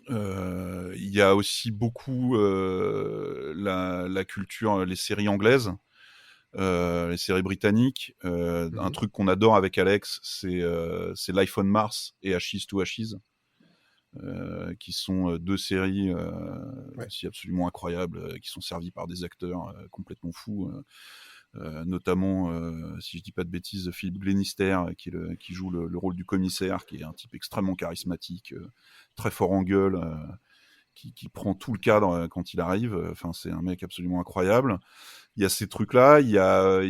il y a aussi beaucoup la culture, les séries anglaises, les séries britanniques. Un truc qu'on adore avec Alex, c'est Life on Mars et Ashes to Ashes. Qui sont deux séries aussi absolument incroyables, qui sont servies par des acteurs complètement fous, notamment, si je dis pas de bêtises, Philip Glenister, qui joue le rôle du commissaire, qui est un type extrêmement charismatique, très fort en gueule, qui prend tout le cadre quand il arrive. Enfin, c'est un mec absolument incroyable. Il y a ces trucs-là, il y a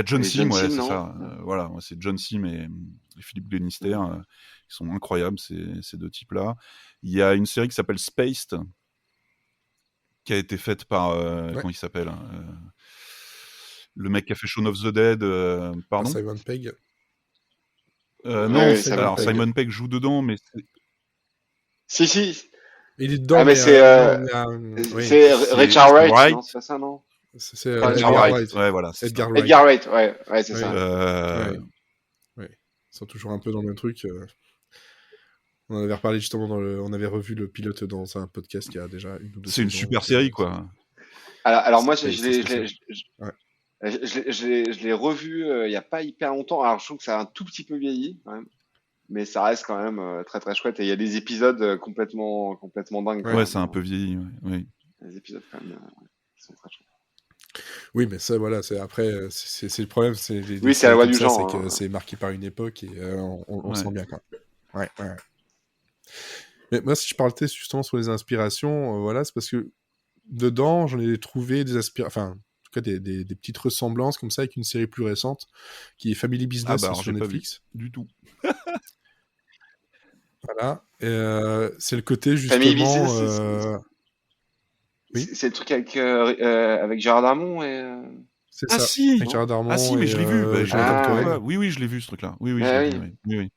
John Sim, ouais, c'est ça. Voilà, c'est John Sim et Philip Glenister. Ils sont incroyables, ces deux types-là. Il y a une série qui s'appelle Spaced, qui a été faite par... Comment il s'appelle le mec qui a fait Shaun of the Dead, pardon. Simon Pegg. Non, Simon Pegg joue dedans, mais... Si. Il est dedans, mais c'est Richard Wright, non, c'est pas ça, non? C'est Edgar Wright. Ouais, voilà. Edgar Wright, ouais, c'est ça. Ouais. Ils sont toujours un peu dans le même truc. On en avait reparlé justement on avait revu le pilote dans un podcast qui a déjà une ou deux. C'est une super série, quoi. Alors moi, je l'ai revu il y a pas hyper longtemps. Alors je trouve que ça a un tout petit peu vieilli, quand même. Mais ça reste quand même très très chouette. Et il y a des épisodes complètement dingues. Ouais, c'est un peu vieilli, oui. Les épisodes quand même qui sont très chouettes. Oui, mais ça, voilà, c'est le problème. C'est la loi du genre. C'est que c'est marqué par une époque et on sent bien, quoi. Ouais. Mais moi, si je parlais justement sur les inspirations, voilà, c'est parce que dedans, j'en ai trouvé des inspirations, enfin, en tout cas, des petites ressemblances comme ça avec une série plus récente qui est Family Business sur Netflix. Pas vu du tout. Voilà. C'est le côté justement. Family Business, oui. C'est le truc avec Gérard Darmon et. C'est ça. Si. Avec Gérard Darmon. Ah si, mais je l'ai vu. Oui, je l'ai vu ce truc-là. Oui, je l'ai vu. Oui.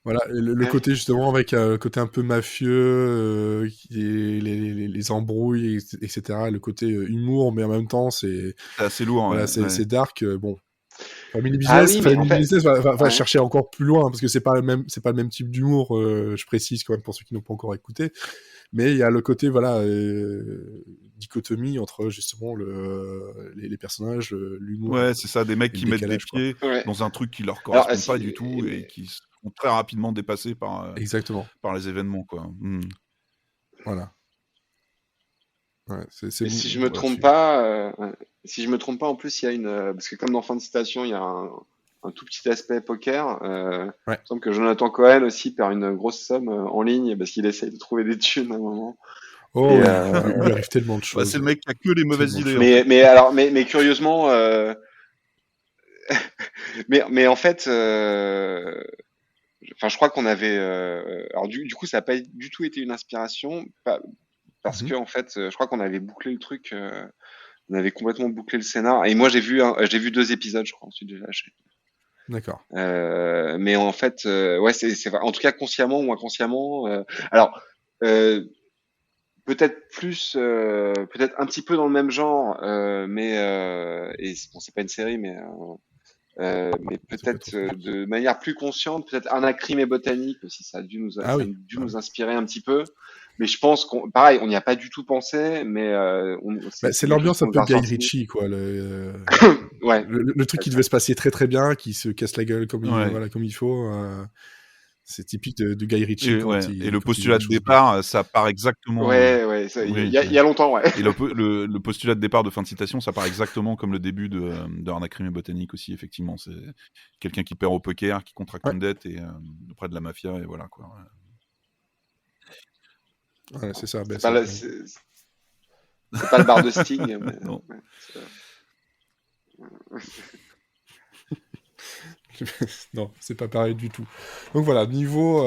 Voilà, le côté justement avec le côté un peu mafieux, les embrouilles, etc. Le côté humour, mais en même temps, c'est assez lourd. Voilà, c'est dark. Bon, Family Business va chercher encore plus loin parce que c'est pas le même type d'humour. Je précise quand même pour ceux qui n'ont pas encore écouté. Mais il y a le côté dichotomie entre justement les personnages, l'humour. Ouais, c'est ça, des mecs qui mettent des pieds dans un truc qui leur correspond pas du tout et qui sont très rapidement dépassés par les événements, quoi. Voilà. Ouais, si je me trompe pas, en plus il y a parce que comme dans Fin de Citation, il y a un tout petit aspect poker. Il me semble que Jonathan Cohen aussi perd une grosse somme en ligne parce qu'il essaye de trouver des thunes à un moment. Oh, il lui arrive tellement de choses. C'est le mec qui a que les mauvaises idées. Mais curieusement, mais en fait, je crois qu'on avait. Alors du coup, ça n'a pas du tout été une inspiration, parce que en fait, je crois qu'on avait bouclé le truc. On avait complètement bouclé le scénar. Et moi, j'ai vu 2 épisodes, je crois. Ensuite, j'ai lâché. D'accord. Mais en fait, c'est en tout cas consciemment ou inconsciemment. Alors, peut-être un petit peu dans le même genre, mais c'est pas une série, mais peut-être de manière plus consciente, peut-être Anacrim et Botanique aussi, ça a dû nous inspirer un petit peu. Mais je pense pareil, on n'y a pas du tout pensé, mais c'est l'ambiance un peu Guy Ritchie, quoi. Le truc qui devait se passer très très bien, qui se casse la gueule comme il faut. C'est typique de Guy Ritchie. Et le postulat de départ, ça part exactement. Il y a longtemps, ouais. Et le postulat de départ de Fin de Citation, ça part exactement comme le début de Anacrim et Botanique aussi, effectivement. C'est quelqu'un qui perd au poker, qui contracte une dette auprès de la mafia, et voilà, quoi. Ouais, c'est ça. C'est pas le bar de Sting. Mais... Non. Non, c'est pas pareil du tout. Donc voilà, niveau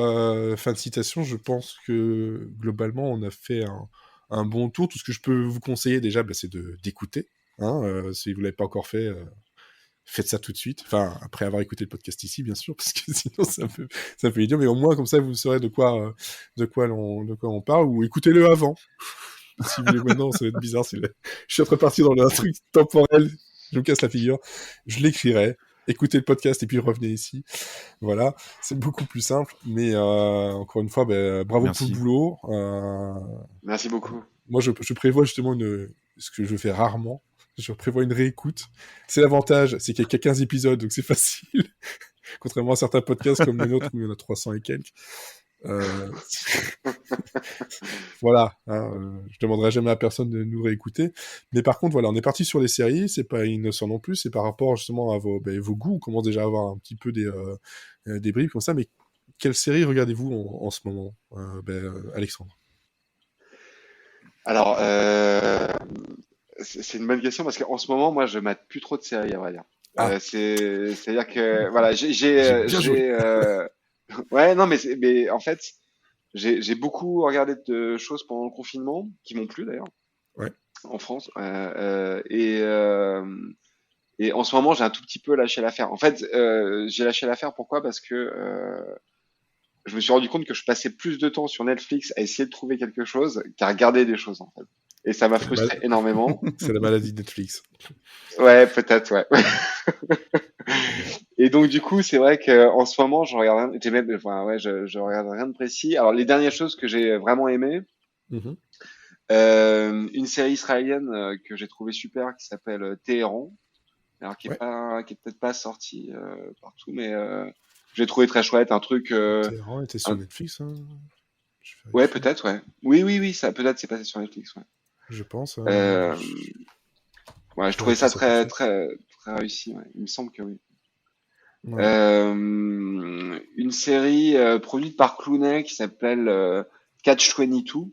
Fin de Citation, je pense que globalement, on a fait un bon tour. Tout ce que je peux vous conseiller déjà, c'est d'écouter. Si vous l'avez pas encore fait, faites ça tout de suite. Enfin, après avoir écouté le podcast ici, bien sûr, parce que sinon c'est un peu idiot, mais au moins, comme ça, vous saurez de quoi on parle, ou écoutez-le avant. Si vous voulez, maintenant, ça va être bizarre. Je suis en train de partir dans un truc temporel, je me casse la figure, je l'écrirai. Écoutez le podcast et puis revenez ici. Voilà, c'est beaucoup plus simple. Mais encore une fois, bravo Merci. pour le boulot. Merci beaucoup. Moi, je prévois justement ce que je fais rarement. Je prévois une réécoute. C'est l'avantage, c'est qu'il y a 15 épisodes, donc c'est facile. Contrairement à certains podcasts comme le nôtre où il y en a 300 et quelques. Voilà, je demanderai jamais à personne de nous réécouter. Mais par contre, voilà, on est parti sur les séries. C'est pas innocent non plus. C'est par rapport justement à vos goûts. On commence déjà à avoir un petit peu des bribes comme ça. Mais quelle série regardez-vous en ce moment, Alexandre? Alors, c'est une bonne question parce qu'en ce moment, moi, je mate plus trop de séries, à vrai dire. Ah. C'est-à-dire que, voilà, J'ai bien joué. ouais, non, mais en fait, j'ai beaucoup regardé de choses pendant le confinement qui m'ont plu d'ailleurs. Ouais. En France. Et en ce moment, j'ai un tout petit peu lâché l'affaire. En fait, j'ai lâché l'affaire pourquoi? Parce que je me suis rendu compte que je passais plus de temps sur Netflix à essayer de trouver quelque chose qu'à regarder des choses en fait. Et ça m'a frustré énormément. C'est la maladie de Netflix. Ouais, peut-être, ouais. Et donc du coup, c'est vrai que en ce moment, je regarde rien, je regarde rien de précis. Alors les dernières choses que j'ai vraiment aimées, Mhm. une série israélienne que j'ai trouvé super qui s'appelle Téhéran, alors qui est Ouais. peut-être pas sortie partout, mais j'ai trouvé très chouette, un truc. Téhéran était sur Netflix, hein. Ouais, peut-être, ouais. Oui, ça peut-être c'est passé sur Netflix, ouais. Je pense. Ouais, je trouvais ça très réussi, ouais. Il me semble que oui. Ouais. Une série produite par Clooney qui s'appelle Catch 22.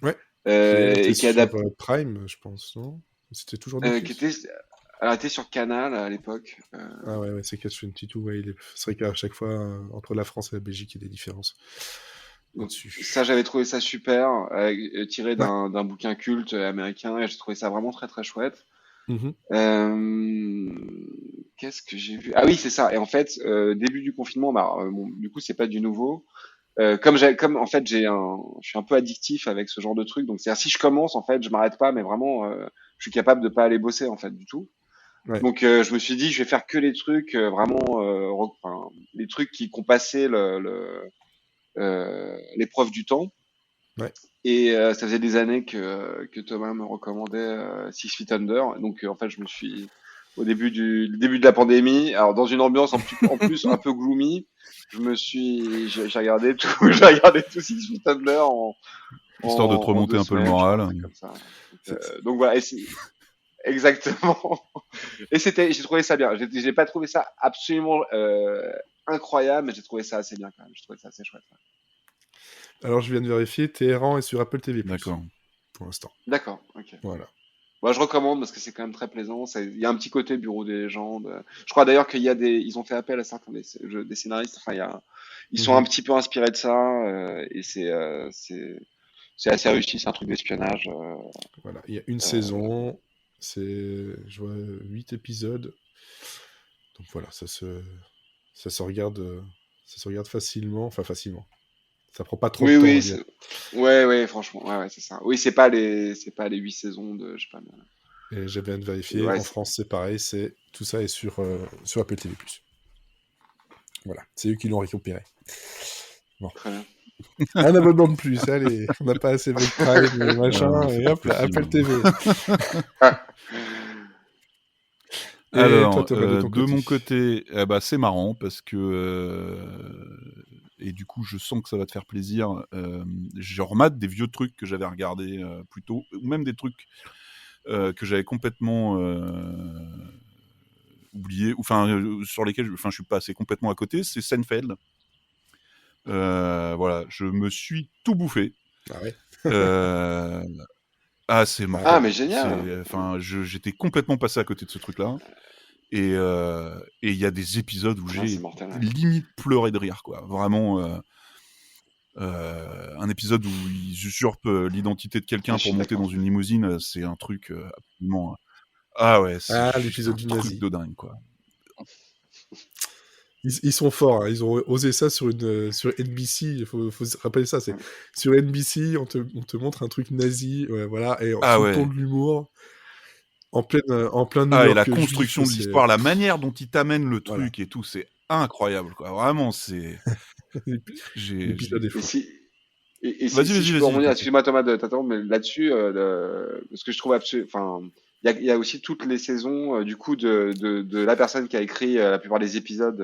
Ouais. Et qui est adapté. Sur Prime, je pense, non? C'était toujours qui Netflix. elle était sur Canal à l'époque. Ah ouais, c'est Catch 22, ouais, c'est vrai qu'à chaque fois, entre la France et la Belgique, il y a des différences. Donc, Là-dessus. ça, j'avais trouvé ça super, tiré Ouais. d'un bouquin culte américain, et j'ai trouvé ça vraiment très très chouette. Mhm. Qu'est-ce que j'ai vu? Ah oui, c'est ça. Et en fait, début du confinement, bon, du coup, c'est pas du nouveau. Comme en fait, je suis un peu addictif avec ce genre de truc. Donc, c'est-à-dire si je commence, en fait, je m'arrête pas, mais vraiment, je suis capable de pas aller bosser en fait du tout. Ouais. Donc, je me suis dit, je vais faire que les trucs vraiment, les trucs qui ont passé l'épreuve du temps. Ouais. Et ça faisait des années que Thomas me recommandait Six Feet Under. Donc en fait, je me suis au début le début de la pandémie, alors dans une ambiance en plus un peu gloomy, j'ai regardé tout, j'ai regardé tout Six Feet Under Histoire de te remonter un peu le moral. Comme ça. Donc voilà, exactement. Et j'ai trouvé ça bien. J'ai pas trouvé ça absolument incroyable, mais j'ai trouvé ça assez bien quand même. J'ai trouvé ça assez chouette. Alors, je viens de vérifier, Téhéran est sur Apple TV+. D'accord. Pour l'instant. D'accord, ok. Voilà. Moi, je recommande parce que c'est quand même très plaisant. Il y a un petit côté bureau des légendes. Je crois d'ailleurs ils ont fait appel à certains des scénaristes. Enfin, ils sont un petit peu inspirés de ça et c'est assez réussi. C'est un truc d'espionnage. Voilà, il y a une saison, je vois 8 épisodes. Donc voilà, ça se regarde facilement, enfin facilement. Ça prend pas trop de temps. Oui, ouais, franchement, ouais, c'est ça. Oui, c'est pas les 8 saisons de, je sais pas. Et j'ai bien vérifié, Ouais, en France c'est pareil, tout ça est sur Apple TV+. Voilà, c'est eux qui l'ont récupéré. Bon. Très bien. Un abonnement de plus, allez, on n'a pas assez de Prime et machin, et hop là, Apple TV. Alors, toi, Thomas, de mon côté, c'est marrant parce que et du coup, je sens que ça va te faire plaisir. Je remate des vieux trucs que j'avais regardés plus tôt, ou même des trucs que j'avais complètement oubliés, sur lesquels je suis passé complètement à côté. C'est Seinfeld. Voilà, je me suis tout bouffé. Ah ouais. C'est marrant. Ah, mais génial. J'étais complètement passé à côté de ce truc-là. Et il y a des épisodes où j'ai limite pleuré de rire, quoi. Vraiment, un épisode où ils usurpent l'identité de quelqu'un pour monter dans une limousine, c'est un truc absolument Ah ouais, c'est Ah, juste l'épisode un du truc nazi. de dingue, quoi. Ils sont forts, hein. Ils ont osé ça sur NBC. Il faut se rappeler ça. C'est Mm. sur NBC, on te montre un truc nazi, ouais, voilà, et Ah sous le ton ouais. de l'humour, en plein New Ah, et la York juif. construction de C'est l'histoire, la manière dont ils t'amènent le voilà. truc et tout, c'est incroyable, quoi. Vraiment, c'est. L'épisode est Et fou. si, Vas-y, si vas-y, je peux vas-y. rebondir, T'inquiète. excuse-moi Thomas de t'attendre, mais là-dessus, ce que je trouve absolument, enfin, il y a aussi toutes les saisons, du coup, de la personne qui a écrit la plupart des épisodes.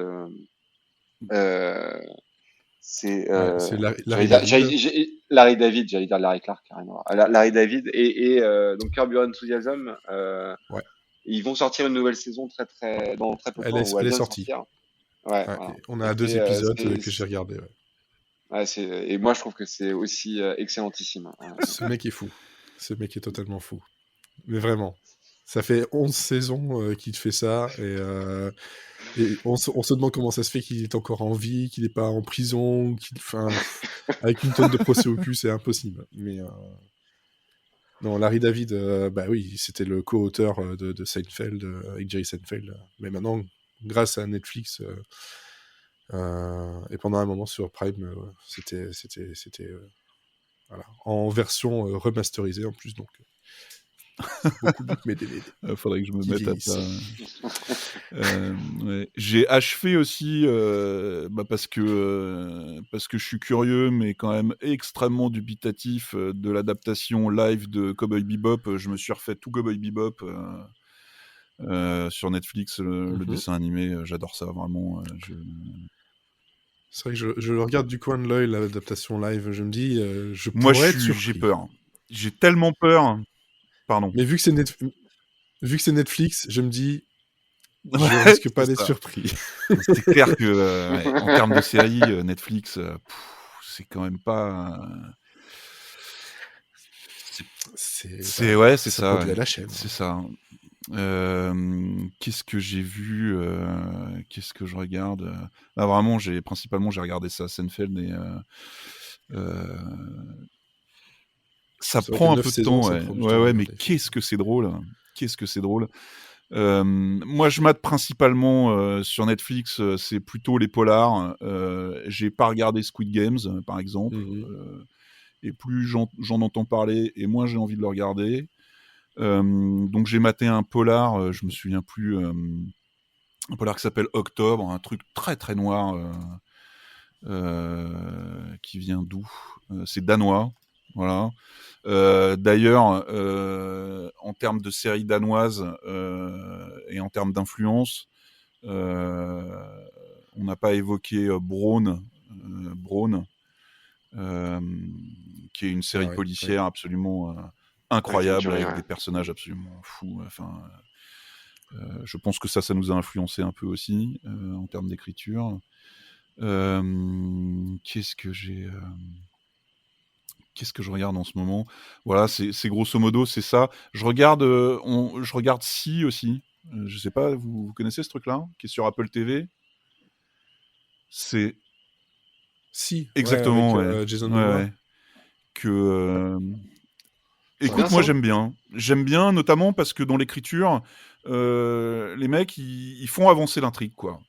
Euh, c'est, Ouais, c'est Larry j'allais dire, David. Larry David, j'allais dire Larry Clark, carrément. Larry David et donc Curb Your Enthusiasm. Ouais, Ils vont sortir une nouvelle saison dans très peu de temps, ou elle elle est vient de sortie. sortir. Ouais, Ouais, voilà. et on a 2 épisodes que j'ai C'est- regardés. Ouais. ouais, et moi je trouve que c'est aussi excellentissime. Ce mec est fou. Ce mec est totalement fou. Mais vraiment. Ça fait 11 saisons qu'il fait ça, et on se demande comment ça se fait qu'il est encore en vie, qu'il n'est pas en prison, avec une tonne de procès au cul, c'est impossible. Mais non, Larry David, bah oui, c'était le co-auteur de Seinfeld, avec Jerry Seinfeld. Mais maintenant, grâce à Netflix, et pendant un moment sur Prime, c'était voilà, en version remasterisée en plus, donc beaucoup mieux que mes DVD. Faudrait que je me Qui mette à vieillissent. ça. Ouais. J'ai achevé aussi parce que je suis curieux, mais quand même extrêmement dubitatif de l'adaptation live de Cowboy Bebop. Je me suis refait tout Cowboy Bebop sur Netflix, le dessin animé. J'adore ça vraiment. C'est vrai que je le regarde du coin de l'œil, l'adaptation live. Je me dis, je Moi, pourrais être j'ai surpris. peur. J'ai tellement peur. Pardon. Mais vu que c'est Netflix, je me dis, je Ouais, risque pas c'est d'être ça. surpris. C'est clair que ouais, en termes de série, Netflix, c'est quand même pas. C'est Voilà, ouais, c'est ça ça. produit Ouais. à la chaîne. C'est ça. Qu'est-ce que j'ai vu Qu'est-ce que je regarde Là, vraiment, principalement j'ai regardé ça, Seinfeld, et ça C'est vrai prend que un 9 peu de saisons, temps. ça Ouais, prend du ouais, temps à ouais, mais regarder. qu'est-ce que c'est drôle Qu'est-ce que c'est drôle Moi, je mate principalement sur Netflix, c'est plutôt les polars. J'ai pas regardé Squid Games, par exemple. Et plus j'en entends parler, et moins j'ai envie de le regarder. Donc j'ai maté un polar, je me souviens plus, un polar qui s'appelle Octobre, un truc très très noir, qui vient d'où C'est danois, voilà. D'ailleurs, en termes de séries danoises et en termes d'influence, on n'a pas évoqué Braun, qui est une série policière absolument incroyable, avec des personnages absolument fous. Enfin, je pense que ça nous a influencé un peu aussi en termes d'écriture. Qu'est-ce que je regarde en ce moment? Voilà, c'est grosso modo, c'est ça. Je regarde Si aussi. Je sais pas, vous connaissez ce truc-là, qui est sur Apple TV? C'est Si, exactement, ouais, ouais. avec Jason Ouais, Momoa. ouais. Que écoute, bien, moi ça j'aime bien, notamment parce que dans l'écriture, les mecs ils font avancer l'intrigue, quoi.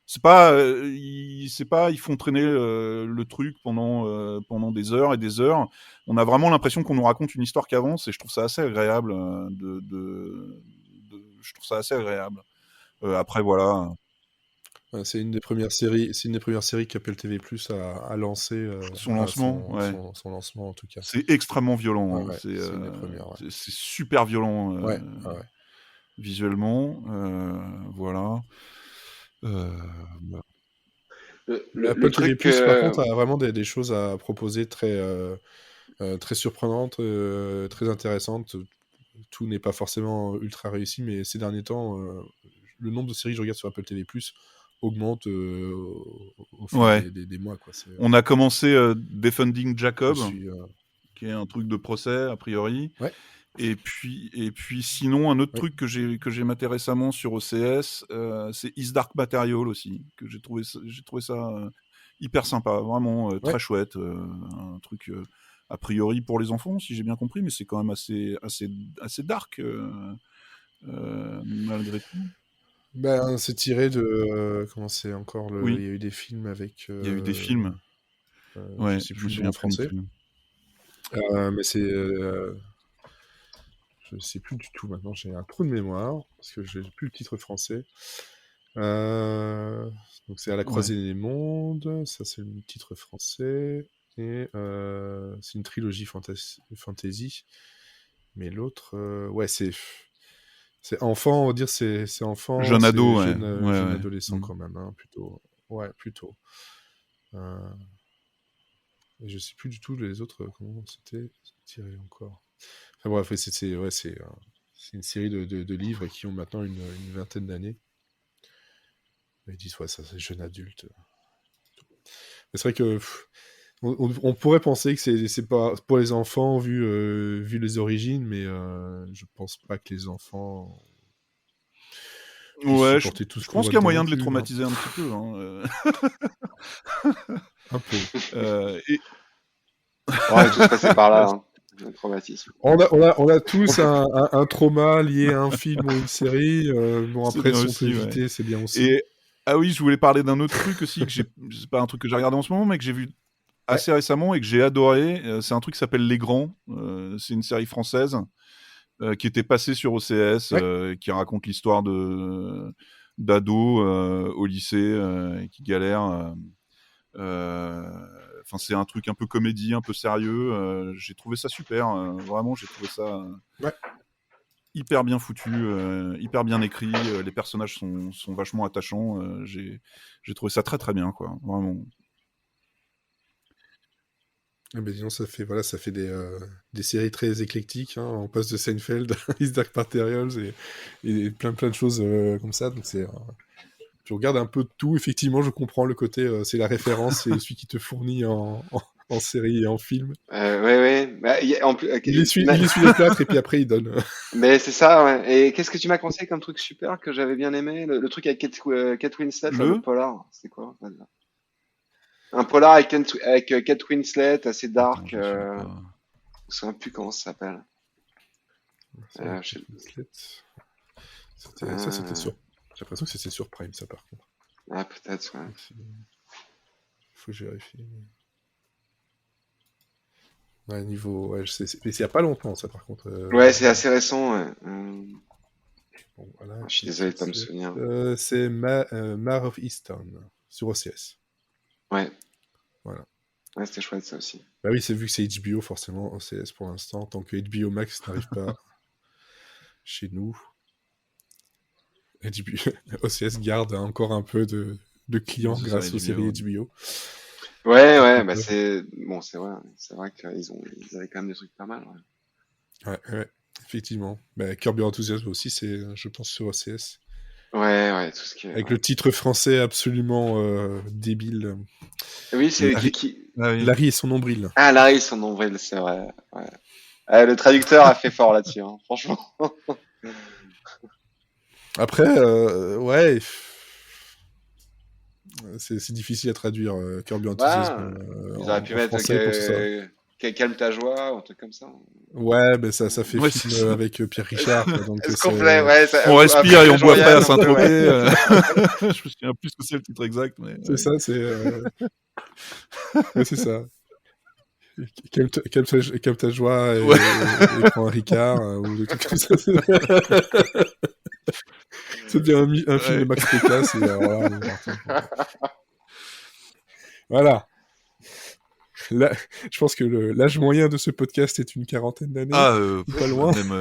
C'est pas ils font traîner le truc pendant des heures et des heures. On a vraiment l'impression qu'on nous raconte une histoire qui avance, et je trouve ça assez agréable. Je trouve ça assez agréable. Après voilà, Ouais, c'est une des premières séries qu'Apple TV+ a lancé, son lancement, ouais. son lancement en tout cas. C'est extrêmement violent. Ouais, Hein. ouais, c'est une des premières. Ouais. C'est super violent Ouais. visuellement. Voilà. Bah. Apple TV+, par contre, a vraiment des choses à proposer très surprenantes, très intéressantes. Tout n'est pas forcément ultra réussi, mais ces derniers temps, le nombre de séries que je regarde sur Apple TV+ augmente au fil des mois, quoi. On a commencé Defending Jacob, qui est un truc de procès a priori. Ouais. Et puis sinon, un autre truc que j'ai maté récemment sur OCS, c'est His Dark Material aussi, que j'ai trouvé ça hyper sympa, vraiment très chouette, un truc a priori pour les enfants, si j'ai bien compris, mais c'est quand même assez dark malgré tout. Ben, c'est tiré de. Comment c'est encore le. Oui. Il y a eu des films avec. Il y a eu des films. Ouais, je sais je plus me le souviens nom plus français. non plus. Mais c'est. Je sais plus du tout maintenant, j'ai un trou de mémoire, parce que j'ai plus le titre français. Donc c'est À la croisée des mondes, ça c'est le titre français, et c'est une trilogie fantasy. Mais l'autre, ouais, c'est enfant, on va dire, c'est enfant, Jeune c'est ado, ouais. jeune, Ouais, jeune ouais. adolescent quand même, hein, plutôt. Ouais, plutôt. Et je sais plus du tout les autres, comment c'était tiré encore. Enfin bref, c'est une série de livres qui ont maintenant une vingtaine d'années. Ils disent, ouais, ça c'est jeune adulte. Mais c'est vrai que on pourrait penser que c'est pas pour les enfants vu les origines, mais je pense pas que les enfants puissent Ouais, supporter tout ce je qu'on pense va qu'il y a dedans moyen non de les plus, hein. traumatiser un petit peu. Un peu. Et On est tous passés par là, hein. Le traumatisme. On a tous un trauma lié à un film ou une série. Bon, c'est après, bien si on aussi, peut ouais. éviter, c'est bien aussi. Et ah oui, je voulais parler d'un autre truc aussi que c'est pas un truc que j'ai regardé en ce moment, mais que j'ai vu assez récemment et que j'ai adoré. C'est un truc qui s'appelle Les Grands. C'est une série française qui était passée sur OCS, qui raconte l'histoire d'ados au lycée qui galèrent. Enfin, c'est un truc un peu comédie, un peu sérieux. J'ai trouvé ça super. Vraiment, j'ai trouvé ça hyper bien foutu, hyper bien écrit. Les personnages sont vachement attachants. J'ai trouvé ça très très bien, quoi. Vraiment. Ah ben, disons, ça fait des séries très éclectiques, hein. On passe de Seinfeld à His Dark Materials et plein de choses comme ça. Donc tu regardes un peu de tout. Effectivement, je comprends le côté, c'est la référence, c'est celui qui te fournit en série et en film. Ouais. Bah, en plus, Il essuie les plâtres et puis après il donne. mais c'est ça, ouais. Et qu'est-ce que tu m'as conseillé comme truc super que j'avais bien aimé? Le truc avec Kate Winslet, là, le polar. C'est quoi? Un polar avec Kate Winslet, assez dark. Attends, je sais pas. Je me souviens plus comment ça s'appelle. C'était sur. J'ai l'impression que c'était sur Prime, ça, par contre. Ah, peut-être, ouais. Faut que je vérifie. Ouais, niveau. Ouais, mais c'est il y a pas longtemps, ça, par contre. Ouais, c'est assez récent, ouais. Bon, voilà, Je suis désolé de pas me souvenir. C'est Mare of Easttown, sur OCS. Ouais. Voilà. Ouais, c'était chouette, ça aussi. Bah oui, c'est vu que c'est HBO, forcément, OCS pour l'instant, tant que HBO Max n'arrive pas chez nous. OCS garde encore un peu de clients grâce aux séries HBO. Ouais, bah c'est vrai qu'ils avaient quand même des trucs pas mal. Ouais, effectivement. Bah, Curb Your Enthusiasm aussi, c'est, je pense, sur OCS. Ouais, tout ce qui est. Avec le titre français absolument débile. Oui, c'est qui. Larry et son nombril. Ah, Larry et son nombril, c'est vrai. Ouais. Le traducteur a fait fort là-dessus, hein, franchement. Après, ouais. C'est difficile à traduire, Curb Your Enthusiasm. Ils auraient pu mettre Calme ta joie, ou un truc comme ça. Ouais, mais ça fait film avec Pierre Richard. Donc c'est complet, ouais. On respire et on boit pas à Saint-Tropez. Je me souviens plus que c'est le titre exact. Mais, c'est ça, c'est... ouais, c'est ça. Calme ta joie et prends un Ricard ou des trucs comme ça. C'est bien un film de Max Pécasse. Voilà. Là, je pense que l'âge moyen de ce podcast est une quarantaine d'années. Ah, pas loin. Même,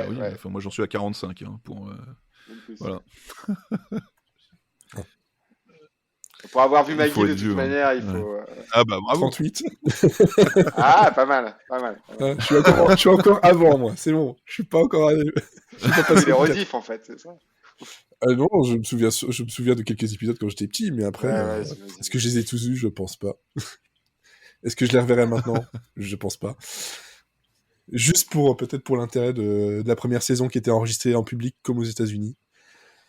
oui, enfin, moi j'en suis à 45. Hein, voilà. Pour avoir vu Maggie de toute manière, il faut. Ah bah bravo. 38. Ah, pas mal. Je suis encore avant, moi. C'est bon. Je suis pas encore. C'est les rediffs, en fait, c'est ça. Non, je me souviens de quelques épisodes quand j'étais petit, mais après, est-ce que je les ai tous vus? Je pense pas. Est-ce que je les reverrai maintenant? Je pense pas. Juste peut-être pour l'intérêt de la première saison qui était enregistrée en public comme aux États-Unis.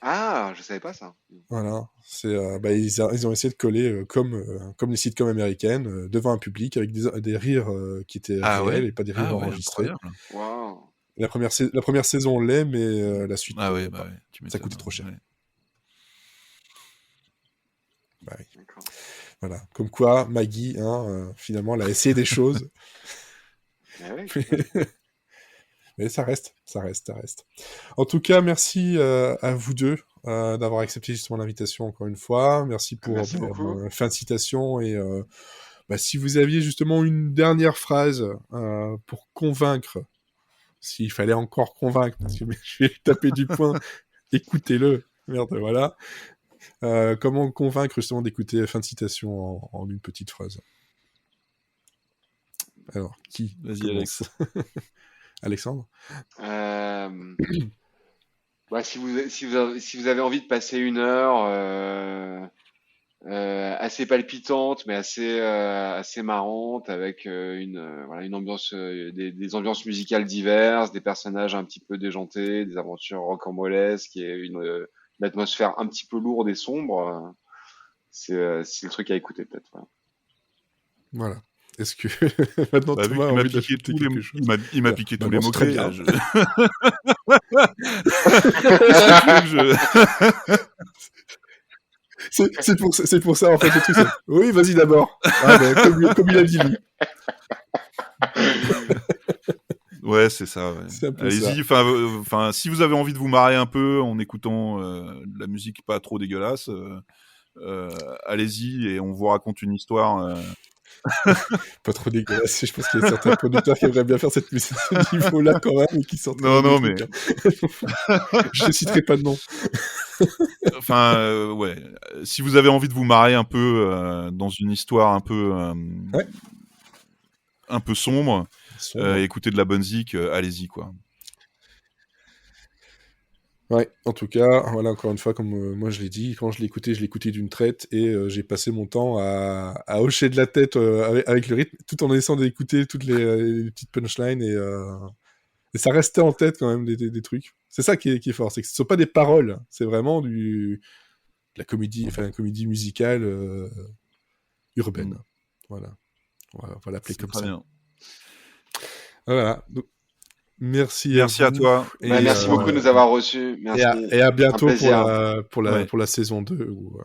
Ah, je savais pas ça. Voilà, ils ont essayé de coller comme les sitcoms américaines devant un public avec des rires qui étaient réels et pas des rires enregistrés. Wow. La première saison l'est, mais la suite. Ah ouais, bah ouais. Tu Ça m'étonnes, coûtait trop cher. ouais. Bah oui. D'accord. Voilà. Comme quoi, Maggie, finalement, elle a essayé des choses. Ah ouais, Mais ça reste. En tout cas, merci à vous deux d'avoir accepté justement l'invitation encore une fois. Merci pour Merci beaucoup. fin de citation. Et si vous aviez justement une dernière phrase pour convaincre, s'il fallait encore convaincre, parce que je vais taper du poing, écoutez-le. Merde, voilà. Comment convaincre justement d'écouter fin de citation en une petite phrase? Alors, qui Vas-y, commence? Alexandre? Si vous avez envie de passer une heure assez palpitante, mais assez marrante, avec une ambiance, des ambiances musicales diverses, des personnages un petit peu déjantés, des aventures rocambolesques, et une atmosphère un petit peu lourde et sombre, c'est le truc à écouter peut-être. Voilà. Est-ce que maintenant Bah, vu Thomas a qu'il m'a envie piqué d'ajouter tous les quelque chose? il m'a piqué tous les c'est très mots-clés. bien. C'est pour ça en fait le truc. Oui, vas-y d'abord. Comme il a dit lui. Ouais, c'est ça. Ouais. C'est un peu Allez-y. Enfin, si vous avez envie de vous marrer un peu en écoutant de la musique pas trop dégueulasse, allez-y et on vous raconte une histoire. Pas trop dégueulasse. Je pense qu'il y a certains producteurs qui aimeraient bien faire cette musique à ce niveau-là quand même et qui sortent. Non, mais je ne citerai pas de nom. Enfin, ouais. Si vous avez envie de vous marrer un peu dans une histoire un peu sombre, écoutez de la bonne zik, allez-y quoi. Ouais, en tout cas, voilà, encore une fois, comme moi je l'ai dit, quand je l'ai écouté d'une traite et j'ai passé mon temps à hocher de la tête avec le rythme, tout en essayant d'écouter toutes les petites punchlines et ça restait en tête quand même des trucs. C'est ça qui est fort, c'est que ce ne sont pas des paroles, c'est vraiment de la comédie, enfin une comédie musicale urbaine. Voilà, on va l'appeler comme ça. Très bien. Voilà. Donc, merci à toi. Et merci beaucoup de nous avoir reçus. Merci. Et à bientôt pour la saison 2 où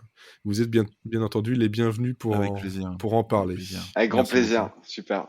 vous êtes bien entendu les bienvenus pour en parler. Avec grand plaisir. Super.